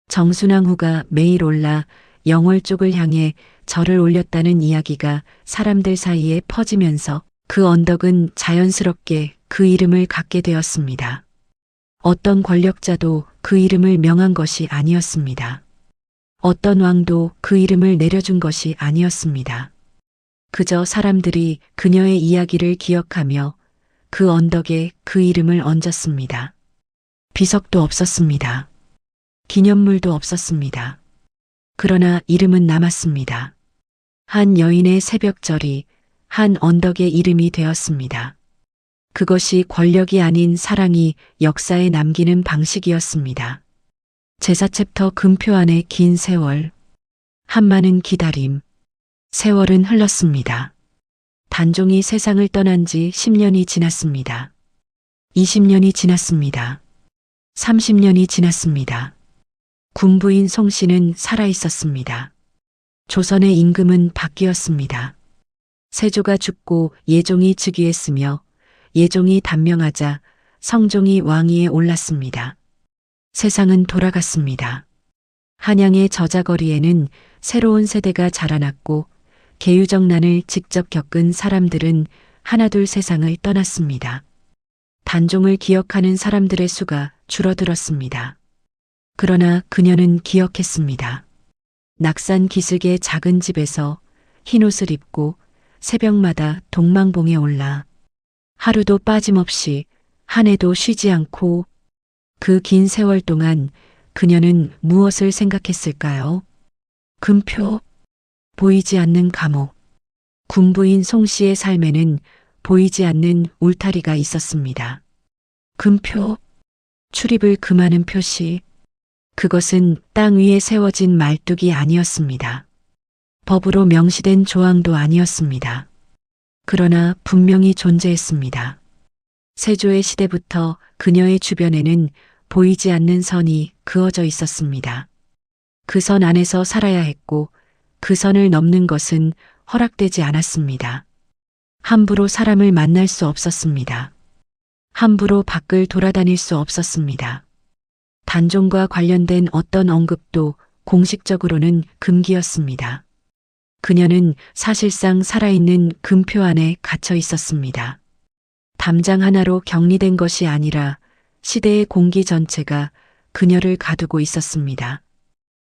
정순왕후가 매일 올라 영월 쪽을 향해 절을 올렸다는 이야기가 사람들 사이에 퍼지면서 그 언덕은 자연스럽게 그 이름을 갖게 되었습니다. 어떤 권력자도 그 이름을 명한 것이 아니었습니다. 어떤 왕도 그 이름을 내려준 것이 아니었습니다. 그저 사람들이 그녀의 이야기를 기억하며 그 언덕에 그 이름을 얹었습니다. 비석도 없었습니다. 기념물도 없었습니다. 그러나 이름은 남았습니다. 한 여인의 새벽절이 한 언덕의 이름이 되었습니다. 그것이 권력이 아닌 사랑이 역사에 남기는 방식이었습니다. 제사챕터 금표 안에 긴 세월, 한많은 기다림, 세월은 흘렀습니다. 단종이 세상을 떠난 지 10년이 지났습니다. 20년이 지났습니다. 30년이 지났습니다. 군부인 송씨는 살아있었습니다. 조선의 임금은 바뀌었습니다. 세조가 죽고 예종이 즉위했으며 예종이 단명하자 성종이 왕위에 올랐습니다. 세상은 돌아갔습니다. 한양의 저자거리에는 새로운 세대가 자라났고 계유정난을 직접 겪은 사람들은 하나둘 세상을 떠났습니다. 단종을 기억하는 사람들의 수가 줄어들었습니다. 그러나 그녀는 기억했습니다. 낙산 기슭의 작은 집에서 흰옷을 입고 새벽마다 동망봉에 올라 하루도 빠짐없이 한 해도 쉬지 않고 그 긴 세월 동안 그녀는 무엇을 생각했을까요? 금표, 보이지 않는 감옥. 군부인 송씨의 삶에는 보이지 않는 울타리가 있었습니다. 금표, 출입을 금하는 표시. 그것은 땅 위에 세워진 말뚝이 아니었습니다. 법으로 명시된 조항도 아니었습니다. 그러나 분명히 존재했습니다. 세조의 시대부터 그녀의 주변에는 보이지 않는 선이 그어져 있었습니다. 그 선 안에서 살아야 했고 그 선을 넘는 것은 허락되지 않았습니다. 함부로 사람을 만날 수 없었습니다. 함부로 밖을 돌아다닐 수 없었습니다. 단종과 관련된 어떤 언급도 공식적으로는 금기였습니다. 그녀는 사실상 살아있는 금표 안에 갇혀 있었습니다. 담장 하나로 격리된 것이 아니라 시대의 공기 전체가 그녀를 가두고 있었습니다.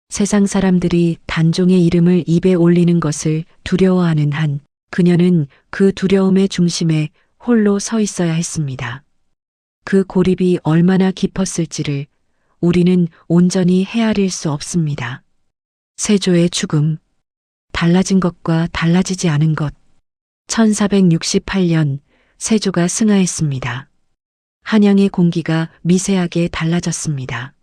세상 사람들이 단종의 이름을 입에 올리는 것을 두려워하는 한 그녀는 그 두려움의 중심에 홀로 서 있어야 했습니다. 그 고립이 얼마나 깊었을지를 우리는 온전히 헤아릴 수 없습니다. 세조의 죽음, 달라진 것과 달라지지 않은 것. 1468년 세조가 승하했습니다. 한양의 공기가 미세하게 달라졌습니다.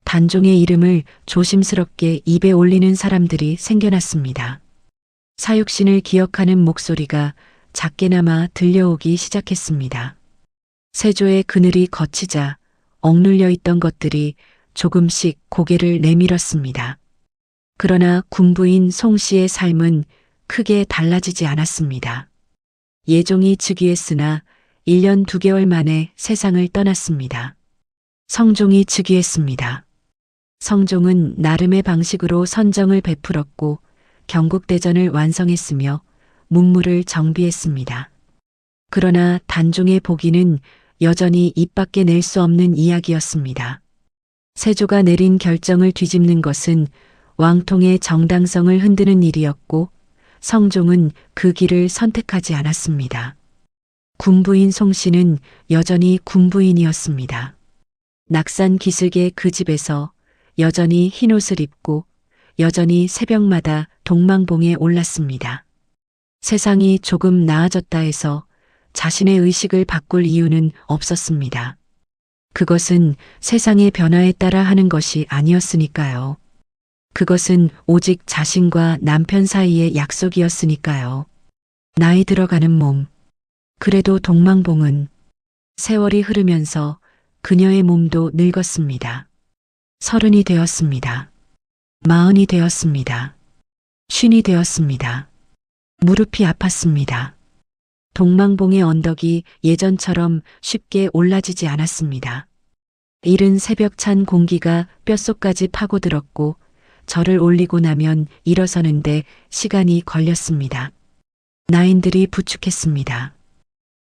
단종의 이름을 조심스럽게 입에 올리는 사람들이 생겨났습니다. 사육신을 기억하는 목소리가 작게나마 들려오기 시작했습니다. 세조의 그늘이 걷히자 억눌려 있던 것들이 조금씩 고개를 내밀었습니다. 그러나 군부인 송씨의 삶은 크게 달라지지 않았습니다. 예종이 즉위했으나 1년 2개월 만에 세상을 떠났습니다. 성종이 즉위했습니다. 성종은 나름의 방식으로 선정을 베풀었고 경국대전을 완성했으며 문물을 정비했습니다. 그러나 단종의 복위는 여전히 입 밖에 낼 수 없는 이야기였습니다. 세조가 내린 결정을 뒤집는 것은 왕통의 정당성을 흔드는 일이었고 성종은 그 길을 선택하지 않았습니다. 군부인 송씨는 여전히 군부인이었습니다. 낙산 기슭의 그 집에서 여전히 흰옷을 입고 여전히 새벽마다 동망봉에 올랐습니다. 세상이 조금 나아졌다 해서 자신의 의식을 바꿀 이유는 없었습니다. 그것은 세상의 변화에 따라 하는 것이 아니었으니까요. 그것은 오직 자신과 남편 사이의 약속이었으니까요. 나이 들어가는 몸. 그래도 동망봉은 세월이 흐르면서 그녀의 몸도 늙었습니다. 30이 되었습니다. 40이 되었습니다. 50이 되었습니다. 무릎이 아팠습니다. 동망봉의 언덕이 예전처럼 쉽게 올라지지 않았습니다. 이른 새벽 찬 공기가 뼛속까지 파고들었고 절을 올리고 나면 일어서는데 시간이 걸렸습니다. 나인들이 부축했습니다.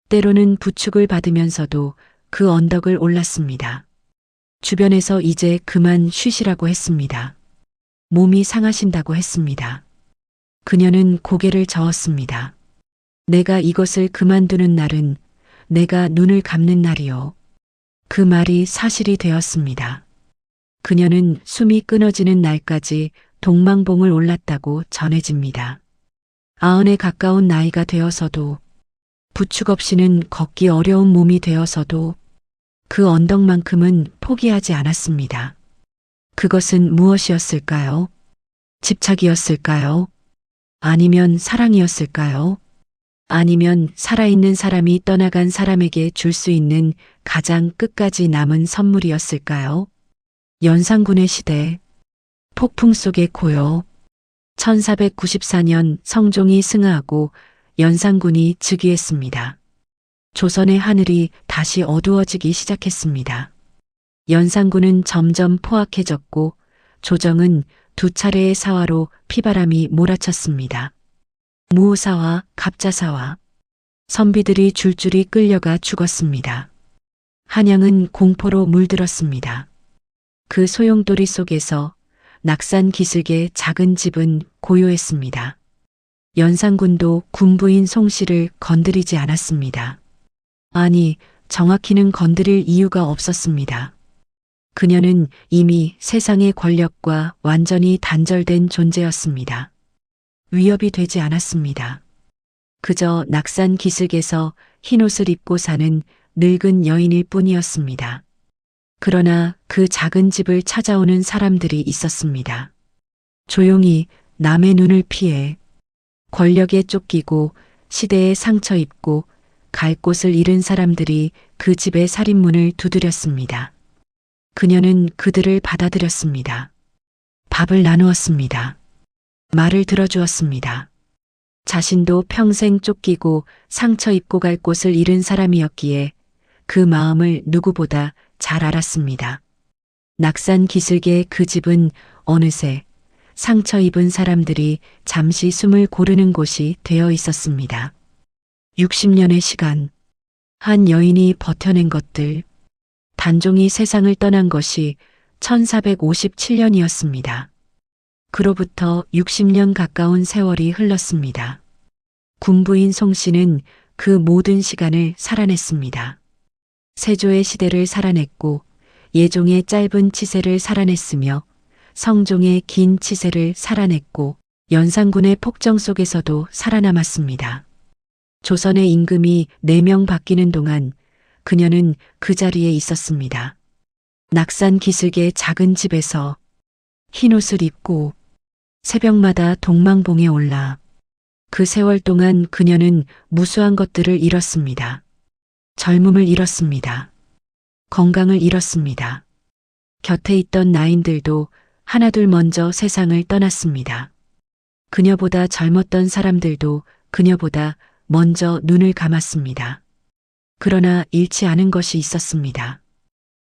때로는 부축을 받으면서도 그 언덕을 올랐습니다. 주변에서 이제 그만 쉬시라고 했습니다. 몸이 상하신다고 했습니다. 그녀는 고개를 저었습니다. 내가 이것을 그만두는 날은 내가 눈을 감는 날이요. 그 말이 사실이 되었습니다. 그녀는 숨이 끊어지는 날까지 동망봉을 올랐다고 전해집니다. 90에 가까운 나이가 되어서도 부축 없이는 걷기 어려운 몸이 되어서도 그 언덕만큼은 포기하지 않았습니다. 그것은 무엇이었을까요? 집착이었을까요? 아니면 사랑이었을까요? 아니면 살아있는 사람이 떠나간 사람에게 줄 수 있는 가장 끝까지 남은 선물이었을까요? 연산군의 시대, 폭풍 속의 고요. 1494년 성종이 승하하고 연산군이 즉위했습니다. 조선의 하늘이 다시 어두워지기 시작했습니다. 연산군은 점점 포악해졌고 조정은 2차례의 사화로 피바람이 몰아쳤습니다. 무오사와 갑자사와 선비들이 줄줄이 끌려가 죽었습니다. 한양은 공포로 물들었습니다. 그 소용돌이 속에서 낙산 기슭의 작은 집은 고요했습니다. 연산군도 군부인 송씨를 건드리지 않았습니다. 아니, 정확히는 건드릴 이유가 없었습니다. 그녀는 이미 세상의 권력과 완전히 단절된 존재였습니다. 위협이 되지 않았습니다. 그저 낙산 기슭에서 흰옷을 입고 사는 늙은 여인일 뿐이었습니다. 그러나 그 작은 집을 찾아오는 사람들이 있었습니다. 조용히 남의 눈을 피해 권력에 쫓기고 시대에 상처 입고 갈 곳을 잃은 사람들이 그 집의 살인문을 두드렸습니다. 그녀는 그들을 받아들였습니다. 밥을 나누었습니다. 말을 들어주었습니다. 자신도 평생 쫓기고 상처 입고 갈 곳을 잃은 사람이었기에 그 마음을 누구보다 잘 알았습니다. 낙산 기슭의 그 집은 어느새 상처 입은 사람들이 잠시 숨을 고르는 곳이 되어 있었습니다. 60년의 시간, 한 여인이 버텨낸 것들, 단종이 세상을 떠난 것이 1457년이었습니다. 그로부터 60년 가까운 세월이 흘렀습니다. 군부인 송씨는 그 모든 시간을 살아냈습니다. 세조의 시대를 살아냈고 예종의 짧은 치세를 살아냈으며 성종의 긴 치세를 살아냈고 연산군의 폭정 속에서도 살아남았습니다. 조선의 임금이 4명 바뀌는 동안 그녀는 그 자리에 있었습니다. 낙산 기슭의 작은 집에서 흰옷을 입고 새벽마다 동망봉에 올라 그 세월 동안 그녀는 무수한 것들을 잃었습니다. 젊음을 잃었습니다. 건강을 잃었습니다. 곁에 있던 나인들도 하나둘 먼저 세상을 떠났습니다. 그녀보다 젊었던 사람들도 그녀보다 먼저 눈을 감았습니다. 그러나 잃지 않은 것이 있었습니다.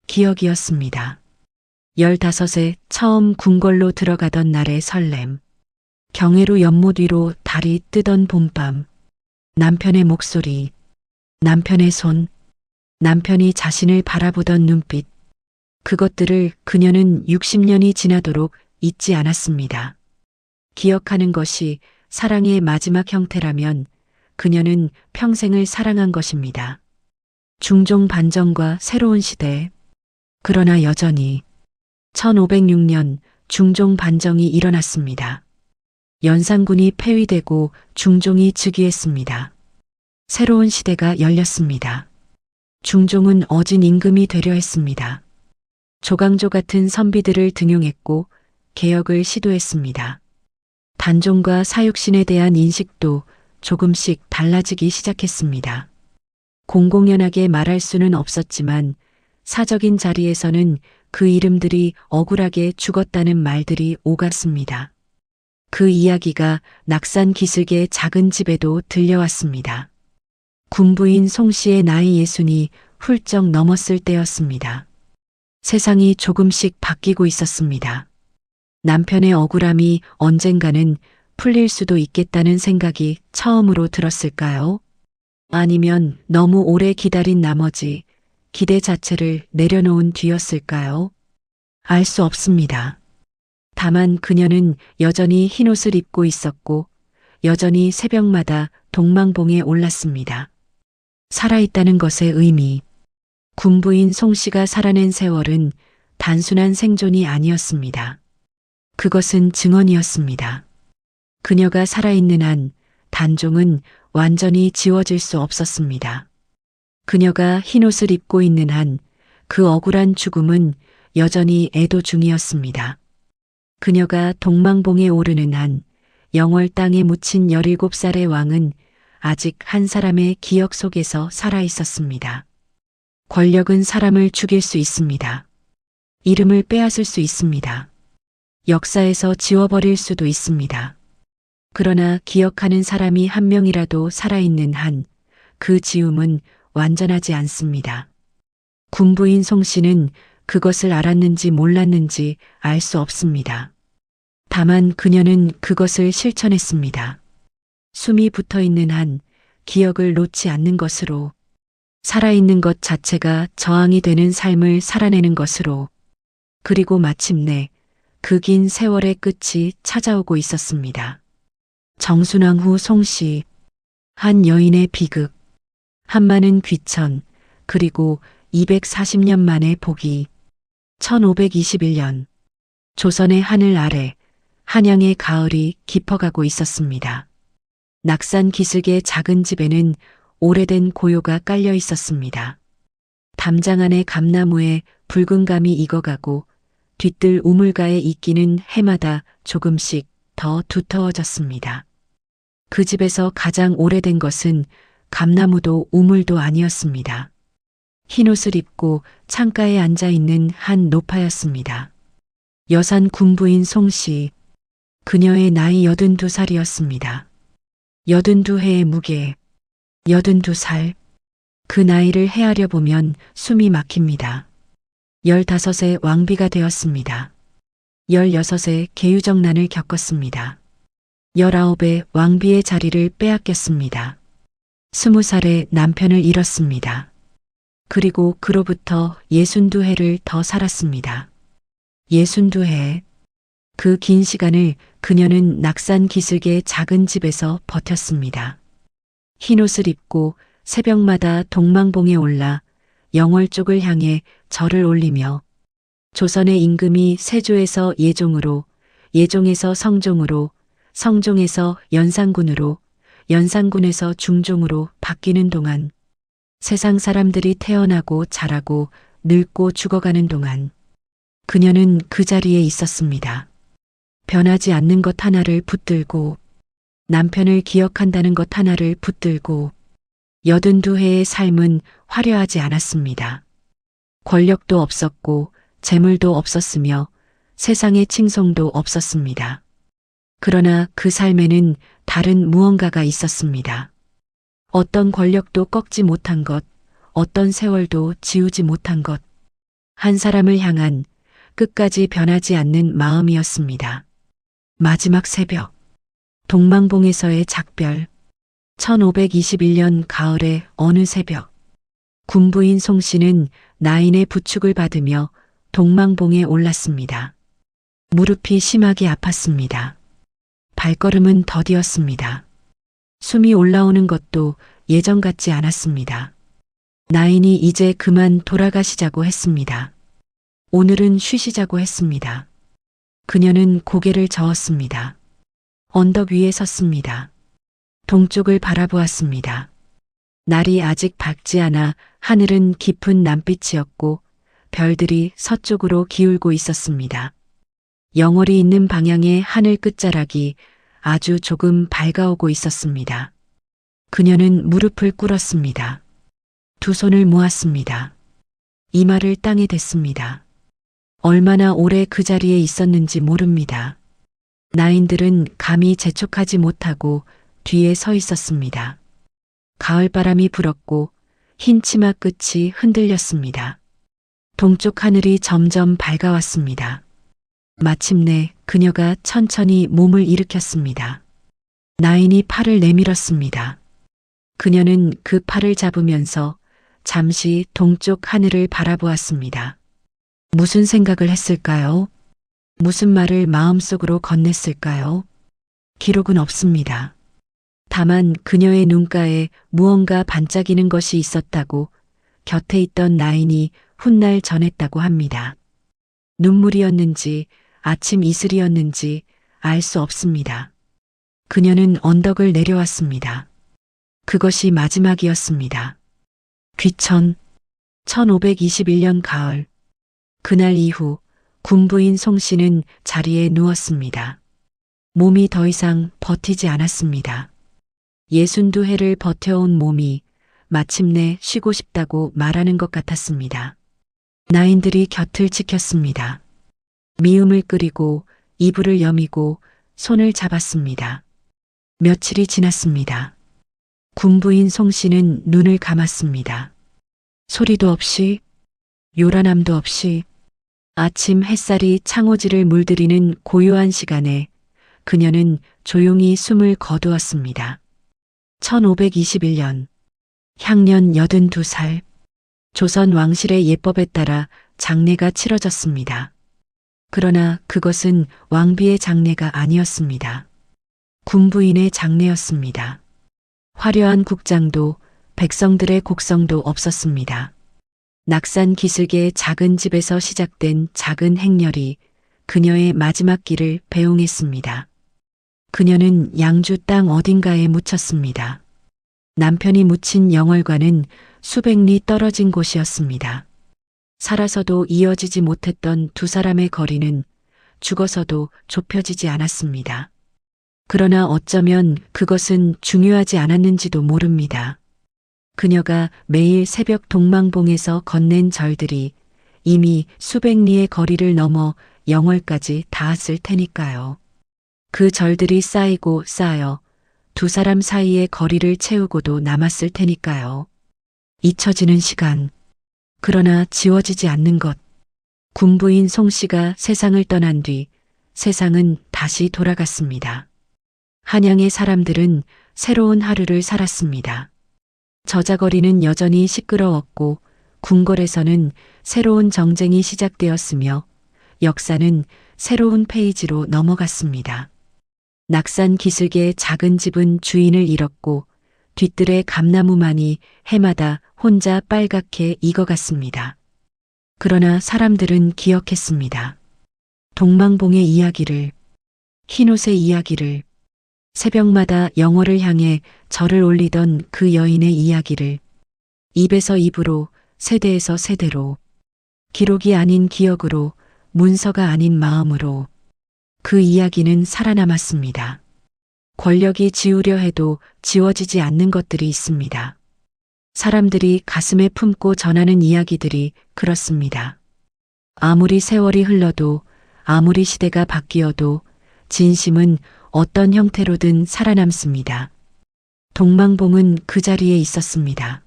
기억이었습니다. 15에 처음 궁궐로 들어가던 날의 설렘, 경회로 연못 위로 달이 뜨던 봄밤, 남편의 목소리, 남편의 손, 남편이 자신을 바라보던 눈빛, 그것들을 그녀는 60년이 지나도록 잊지 않았습니다. 기억하는 것이 사랑의 마지막 형태라면 그녀는 평생을 사랑한 것입니다. 중종 반정과 새로운 시대. 그러나 여전히 1506년 중종 반정이 일어났습니다. 연산군이 폐위되고 중종이 즉위했습니다. 새로운 시대가 열렸습니다. 중종은 어진 임금이 되려 했습니다. 조광조 같은 선비들을 등용했고 개혁을 시도했습니다. 단종과 사육신에 대한 인식도 조금씩 달라지기 시작했습니다. 공공연하게 말할 수는 없었지만 사적인 자리에서는 그 이름들이 억울하게 죽었다는 말들이 오갔습니다. 그 이야기가 낙산 기슭의 작은 집에도 들려왔습니다. 군부인 송씨의 나이 60이 훌쩍 넘었을 때였습니다. 세상이 조금씩 바뀌고 있었습니다. 남편의 억울함이 언젠가는 풀릴 수도 있겠다는 생각이 처음으로 들었을까요? 아니면 너무 오래 기다린 나머지 기대 자체를 내려놓은 뒤였을까요? 알 수 없습니다. 다만 그녀는 여전히 흰옷을 입고 있었고 여전히 새벽마다 동망봉에 올랐습니다. 살아있다는 것의 의미. 군부인 송씨가 살아낸 세월은 단순한 생존이 아니었습니다. 그것은 증언이었습니다. 그녀가 살아있는 한 단종은 완전히 지워질 수 없었습니다. 그녀가 흰옷을 입고 있는 한 그 억울한 죽음은 여전히 애도 중이었습니다. 그녀가 동망봉에 오르는 한 영월 땅에 묻힌 17살의 왕은 아직 한 사람의 기억 속에서 살아 있었습니다. 권력은 사람을 죽일 수 있습니다. 이름을 빼앗을 수 있습니다. 역사에서 지워버릴 수도 있습니다. 그러나 기억하는 사람이 한 명이라도 살아있는 한 그 지움은 완전하지 않습니다. 군부인 송씨는 그것을 알았는지 몰랐는지 알 수 없습니다. 다만 그녀는 그것을 실천했습니다. 숨이 붙어 있는 한 기억을 놓지 않는 것으로, 살아있는 것 자체가 저항이 되는 삶을 살아내는 것으로, 그리고 마침내 그 긴 세월의 끝이 찾아오고 있었습니다. 정순왕후 송씨, 한 여인의 비극, 한 많은 귀천, 그리고 240년 만의 복이. 1521년 조선의 하늘 아래 한양의 가을이 깊어가고 있었습니다. 낙산 기슭의 작은 집에는 오래된 고요가 깔려 있었습니다. 담장 안의 감나무에 붉은 감이 익어가고 뒤뜰 우물가에 이끼는 해마다 조금씩 더 두터워졌습니다. 그 집에서 가장 오래된 것은 감나무도 우물도 아니었습니다. 흰옷을 입고 창가에 앉아있는 한 노파였습니다. 여산 군부인 송씨, 그녀의 나이 82살이었습니다. 82해의 무게, 82살. 그 나이를 헤아려 보면 숨이 막힙니다. 15세 왕비가 되었습니다. 16세 계유정난을 겪었습니다. 19에 왕비의 자리를 빼앗겼습니다. 20살에 남편을 잃었습니다. 그리고 그로부터 62해를 더 살았습니다. 62해. 그 긴 시간을 그녀는 낙산 기슭의 작은 집에서 버텼습니다. 흰옷을 입고 새벽마다 동망봉에 올라 영월 쪽을 향해 절을 올리며 조선의 임금이 세조에서 예종으로, 예종에서 성종으로, 성종에서 연산군으로, 연산군에서 중종으로 바뀌는 동안, 세상 사람들이 태어나고 자라고 늙고 죽어가는 동안 그녀는 그 자리에 있었습니다. 변하지 않는 것 하나를 붙들고, 남편을 기억한다는 것 하나를 붙들고. 82해의 삶은 화려하지 않았습니다. 권력도 없었고 재물도 없었으며 세상의 칭송도 없었습니다. 그러나 그 삶에는 다른 무언가가 있었습니다. 어떤 권력도 꺾지 못한 것, 어떤 세월도 지우지 못한 것. 한 사람을 향한 끝까지 변하지 않는 마음이었습니다. 마지막 새벽, 동망봉에서의 작별. 1521년 가을의 어느 새벽, 군부인 송씨는 나인의 부축을 받으며 동망봉에 올랐습니다. 무릎이 심하게 아팠습니다. 발걸음은 더디었습니다. 숨이 올라오는 것도 예전 같지 않았습니다. 나인이 이제 그만 돌아가시자고 했습니다. 오늘은 쉬시자고 했습니다. 그녀는 고개를 저었습니다. 언덕 위에 섰습니다. 동쪽을 바라보았습니다. 날이 아직 밝지 않아 하늘은 깊은 남빛이었고 별들이 서쪽으로 기울고 있었습니다. 영월이 있는 방향의 하늘 끝자락이 아주 조금 밝아오고 있었습니다. 그녀는 무릎을 꿇었습니다. 두 손을 모았습니다. 이마를 땅에 댔습니다. 얼마나 오래 그 자리에 있었는지 모릅니다. 나인들은 감히 재촉하지 못하고 뒤에 서 있었습니다. 가을바람이 불었고 흰 치마 끝이 흔들렸습니다. 동쪽 하늘이 점점 밝아왔습니다. 마침내 그녀가 천천히 몸을 일으켰습니다. 나인이 팔을 내밀었습니다. 그녀는 그 팔을 잡으면서 잠시 동쪽 하늘을 바라보았습니다. 무슨 생각을 했을까요? 무슨 말을 마음속으로 건넸을까요? 기록은 없습니다. 다만 그녀의 눈가에 무언가 반짝이는 것이 있었다고 곁에 있던 나인이 훗날 전했다고 합니다. 눈물이었는지 아침 이슬이었는지 알 수 없습니다. 그녀는 언덕을 내려왔습니다. 그것이 마지막이었습니다. 귀천 1521년 가을. 그날 이후 군부인 송 씨는 자리에 누웠습니다. 몸이 더 이상 버티지 않았습니다. 62해를 버텨온 몸이 마침내 쉬고 싶다고 말하는 것 같았습니다. 나인들이 곁을 지켰습니다. 미음을 끓이고 이불을 여미고 손을 잡았습니다. 며칠이 지났습니다. 군부인 송 씨는 눈을 감았습니다. 소리도 없이, 요란함도 없이 아침 햇살이 창호지를 물들이는 고요한 시간에 그녀는 조용히 숨을 거두었습니다. 1521년, 향년 82살, 조선 왕실의 예법에 따라 장례가 치러졌습니다. 그러나 그것은 왕비의 장례가 아니었습니다. 군부인의 장례였습니다. 화려한 국장도 백성들의 곡성도 없었습니다. 낙산 기슭의 작은 집에서 시작된 작은 행렬이 그녀의 마지막 길을 배웅했습니다. 그녀는 양주 땅 어딘가에 묻혔습니다. 남편이 묻힌 영월관은 수백 리 떨어진 곳이었습니다. 살아서도 이어지지 못했던 두 사람의 거리는 죽어서도 좁혀지지 않았습니다. 그러나 어쩌면 그것은 중요하지 않았는지도 모릅니다. 그녀가 매일 새벽 동망봉에서 건넨 절들이 이미 수백 리의 거리를 넘어 영월까지 닿았을 테니까요. 그 절들이 쌓이고 쌓여 두 사람 사이의 거리를 채우고도 남았을 테니까요. 잊혀지는 시간, 그러나 지워지지 않는 것. 군부인 송 씨가 세상을 떠난 뒤 세상은 다시 돌아갔습니다. 한양의 사람들은 새로운 하루를 살았습니다. 저자거리는 여전히 시끄러웠고 궁궐에서는 새로운 정쟁이 시작되었으며 역사는 새로운 페이지로 넘어갔습니다. 낙산 기슭의 작은 집은 주인을 잃었고 뒤뜰의 감나무만이 해마다 혼자 빨갛게 익어갔습니다. 그러나 사람들은 기억했습니다. 동망봉의 이야기를, 흰옷의 이야기를, 새벽마다 영월을 향해 절을 올리던 그 여인의 이야기를, 입에서 입으로, 세대에서 세대로, 기록이 아닌 기억으로, 문서가 아닌 마음으로 그 이야기는 살아남았습니다. 권력이 지우려 해도 지워지지 않는 것들이 있습니다. 사람들이 가슴에 품고 전하는 이야기들이 그렇습니다. 아무리 세월이 흘러도 아무리 시대가 바뀌어도 진심은 어떤 형태로든 살아남습니다. 동망봉은 그 자리에 있었습니다.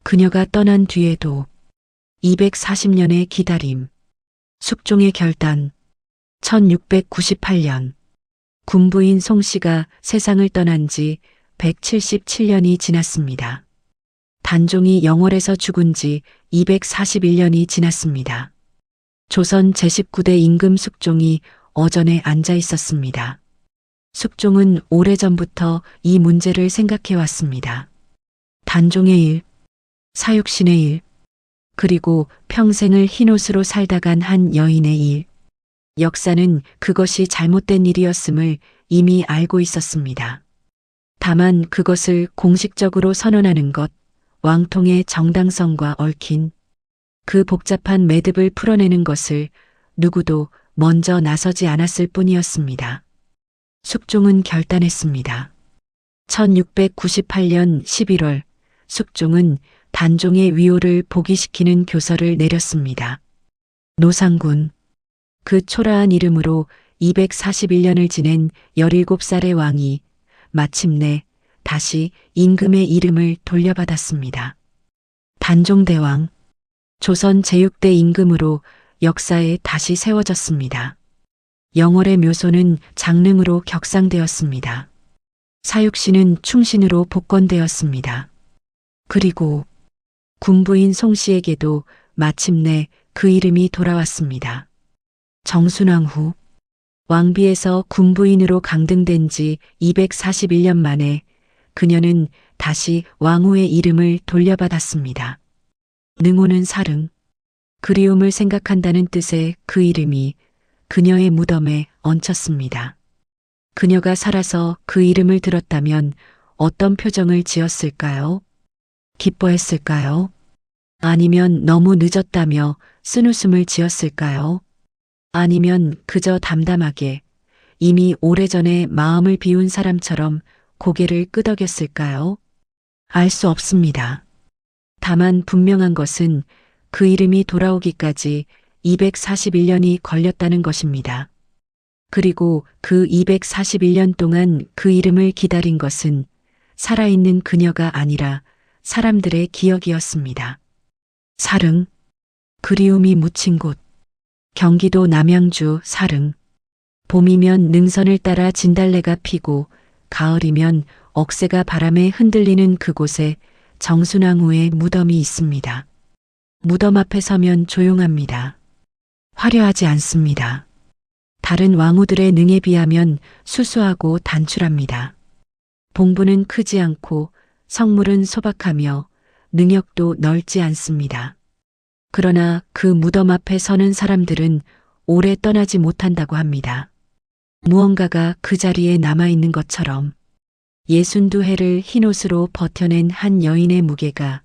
그녀가 떠난 뒤에도 240년의 기다림, 숙종의 결단, 1698년 군부인 송 씨가 세상을 떠난 지 177년이 지났습니다. 단종이 영월에서 죽은 지 241년이 지났습니다. 조선 제19대 임금 숙종이 어전에 앉아 있었습니다. 숙종은 오래전부터 이 문제를 생각해 왔습니다. 단종의 일, 사육신의 일, 그리고 평생을 흰옷으로 살다간 한 여인의 일. 역사는 그것이 잘못된 일이었음을 이미 알고 있었습니다. 다만 그것을 공식적으로 선언하는 것, 왕통의 정당성과 얽힌 그 복잡한 매듭을 풀어내는 것을 누구도 먼저 나서지 않았을 뿐이었습니다. 숙종은 결단했습니다. 1698년 11월 숙종은 단종의 위호를 복위시키는 교서를 내렸습니다. 노상군, 그 초라한 이름으로 241년을 지낸 17살의 왕이 마침내 다시 임금의 이름을 돌려받았습니다. 단종대왕, 조선 제6대 임금으로 역사에 다시 세워졌습니다. 영월의 묘소는 장릉으로 격상되었습니다. 사육시는 충신으로 복권되었습니다. 그리고 군부인 송씨에게도 마침내 그 이름이 돌아왔습니다. 정순왕 후 왕비에서 군부인으로 강등된 지 241년 만에 그녀는 다시 왕후의 이름을 돌려받았습니다. 능호는 사릉, 그리움을 생각한다는 뜻의 그 이름이 그녀의 무덤에 얹혔습니다. 그녀가 살아서 그 이름을 들었다면 어떤 표정을 지었을까요? 기뻐했을까요? 아니면 너무 늦었다며 쓴웃음을 지었을까요? 아니면 그저 담담하게 이미 오래전에 마음을 비운 사람처럼 고개를 끄덕였을까요? 알 수 없습니다. 다만 분명한 것은 그 이름이 돌아오기까지 241년이 걸렸다는 것입니다. 그리고 그 241년 동안 그 이름을 기다린 것은 살아있는 그녀가 아니라 사람들의 기억이었습니다. 사릉, 그리움이 묻힌 곳. 경기도 남양주 사릉. 봄이면 능선을 따라 진달래가 피고 가을이면 억새가 바람에 흔들리는 그곳에 정순왕후의 무덤이 있습니다. 무덤 앞에 서면 조용합니다. 화려하지 않습니다. 다른 왕후들의 능에 비하면 수수하고 단출합니다. 봉부는 크지 않고 성물은 소박하며 능역도 넓지 않습니다. 그러나 그 무덤 앞에 서는 사람들은 오래 떠나지 못한다고 합니다. 무언가가 그 자리에 남아있는 것처럼 62해를 흰옷으로 버텨낸 한 여인의 무게가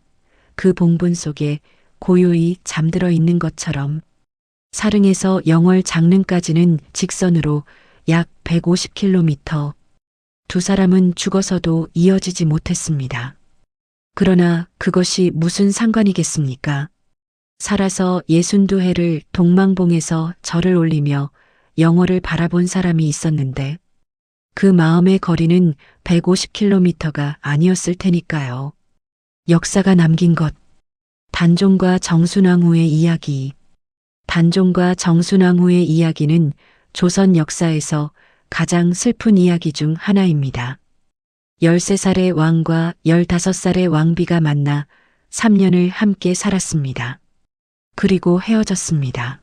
그 봉분 속에 고요히 잠들어 있는 것처럼 사릉에서 영월 장릉까지는 직선으로 약 150km. 두 사람은 죽어서도 이어지지 못했습니다. 그러나 그것이 무슨 상관이겠습니까? 살아서 62해를 동망봉에서 절을 올리며 영월을 바라본 사람이 있었는데 그 마음의 거리는 150km가 아니었을 테니까요. 역사가 남긴 것. 단종과 정순왕후의 이야기. 단종과 정순왕후의 이야기는 조선 역사에서 가장 슬픈 이야기 중 하나입니다. 13살의 왕과 15살의 왕비가 만나 3년을 함께 살았습니다. 그리고 헤어졌습니다.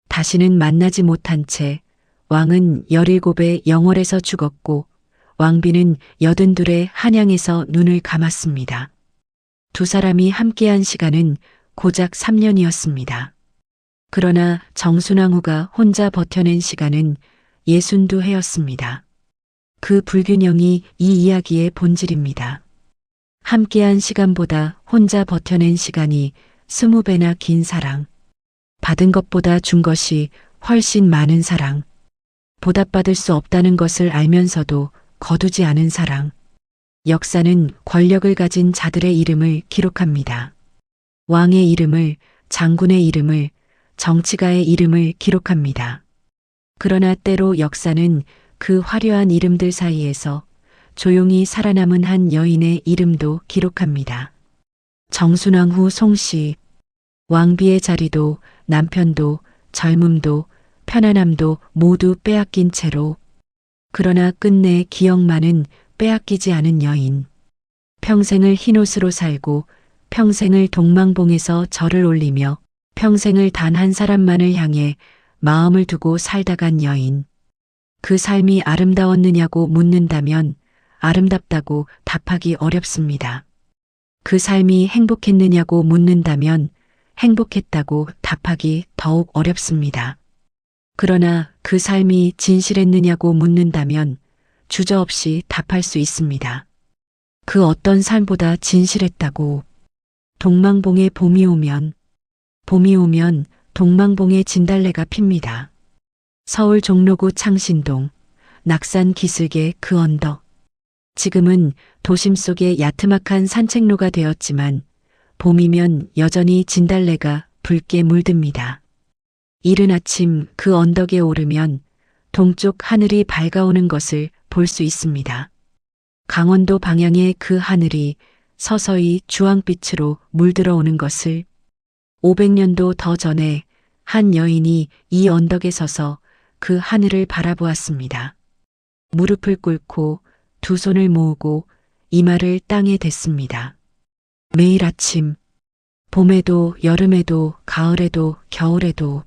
다시는 만나지 못한 채 왕은 17에 영월에서 죽었고 왕비는 82에 한양에서 눈을 감았습니다. 두 사람이 함께한 시간은 고작 3년이었습니다. 그러나 정순왕후가 혼자 버텨낸 시간은 62해였습니다. 그 불균형이 이 이야기의 본질입니다. 함께한 시간보다 혼자 버텨낸 시간이 20배나 긴 사랑. 받은 것보다 준 것이 훨씬 많은 사랑. 보답받을 수 없다는 것을 알면서도 거두지 않은 사랑. 역사는 권력을 가진 자들의 이름을 기록합니다. 왕의 이름을, 장군의 이름을, 정치가의 이름을 기록합니다. 그러나 때로 역사는 그 화려한 이름들 사이에서 조용히 살아남은 한 여인의 이름도 기록합니다. 정순왕후 송씨. 왕비의 자리도 남편도 젊음도 편안함도 모두 빼앗긴 채로 그러나 끝내 기억만은 빼앗기지 않은 여인. 평생을 흰옷으로 살고 평생을 동망봉에서 절을 올리며 평생을 단 한 사람만을 향해 마음을 두고 살다간 여인. 그 삶이 아름다웠느냐고 묻는다면 아름답다고 답하기 어렵습니다. 그 삶이 행복했느냐고 묻는다면 행복했다고 답하기 더욱 어렵습니다. 그러나 그 삶이 진실했느냐고 묻는다면 주저없이 답할 수 있습니다. 그 어떤 삶보다 진실했다고. 동망봉에 봄이 오면 동망봉에 진달래가 핍니다. 서울 종로구 창신동, 낙산 기슭의 그 언덕. 지금은 도심 속의 야트막한 산책로가 되었지만 봄이면 여전히 진달래가 붉게 물듭니다. 이른 아침 그 언덕에 오르면 동쪽 하늘이 밝아오는 것을 볼 수 있습니다. 강원도 방향의 그 하늘이 서서히 주황빛으로 물들어오는 것을. 500년도 더 전에 한 여인이 이 언덕에 서서 그 하늘을 바라보았습니다. 무릎을 꿇고 두 손을 모으고 이마를 땅에 댔습니다. 매일 아침, 봄에도 여름에도 가을에도 겨울에도,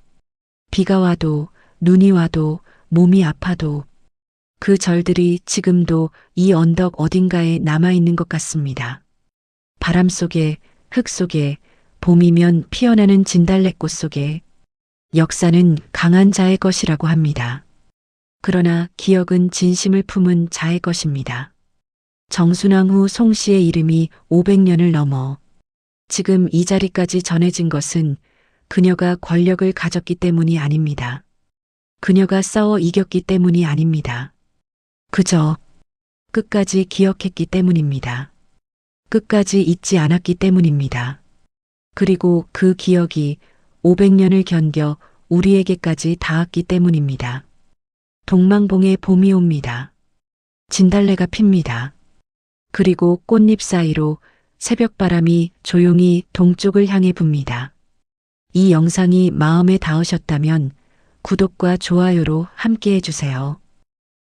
비가 와도 눈이 와도 몸이 아파도 그 절들이 지금도 이 언덕 어딘가에 남아있는 것 같습니다. 바람 속에, 흙 속에, 봄이면 피어나는 진달래꽃 속에. 역사는 강한 자의 것이라고 합니다. 그러나 기억은 진심을 품은 자의 것입니다. 정순왕후 송씨의 이름이 500년을 넘어 지금 이 자리까지 전해진 것은 그녀가 권력을 가졌기 때문이 아닙니다. 그녀가 싸워 이겼기 때문이 아닙니다. 그저 끝까지 기억했기 때문입니다. 끝까지 잊지 않았기 때문입니다. 그리고 그 기억이 500년을 견뎌 우리에게까지 닿았기 때문입니다. 동망봉에 봄이 옵니다. 진달래가 핍니다. 그리고 꽃잎 사이로 새벽바람이 조용히 동쪽을 향해 붑니다. 이 영상이 마음에 닿으셨다면 구독과 좋아요로 함께 해주세요.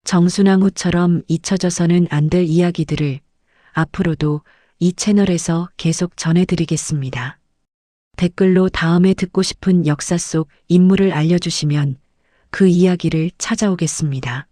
정순왕후처럼 잊혀져서는 안 될 이야기들을 앞으로도 이 채널에서 계속 전해드리겠습니다. 댓글로 다음에 듣고 싶은 역사 속 인물을 알려주시면 그 이야기를 찾아오겠습니다.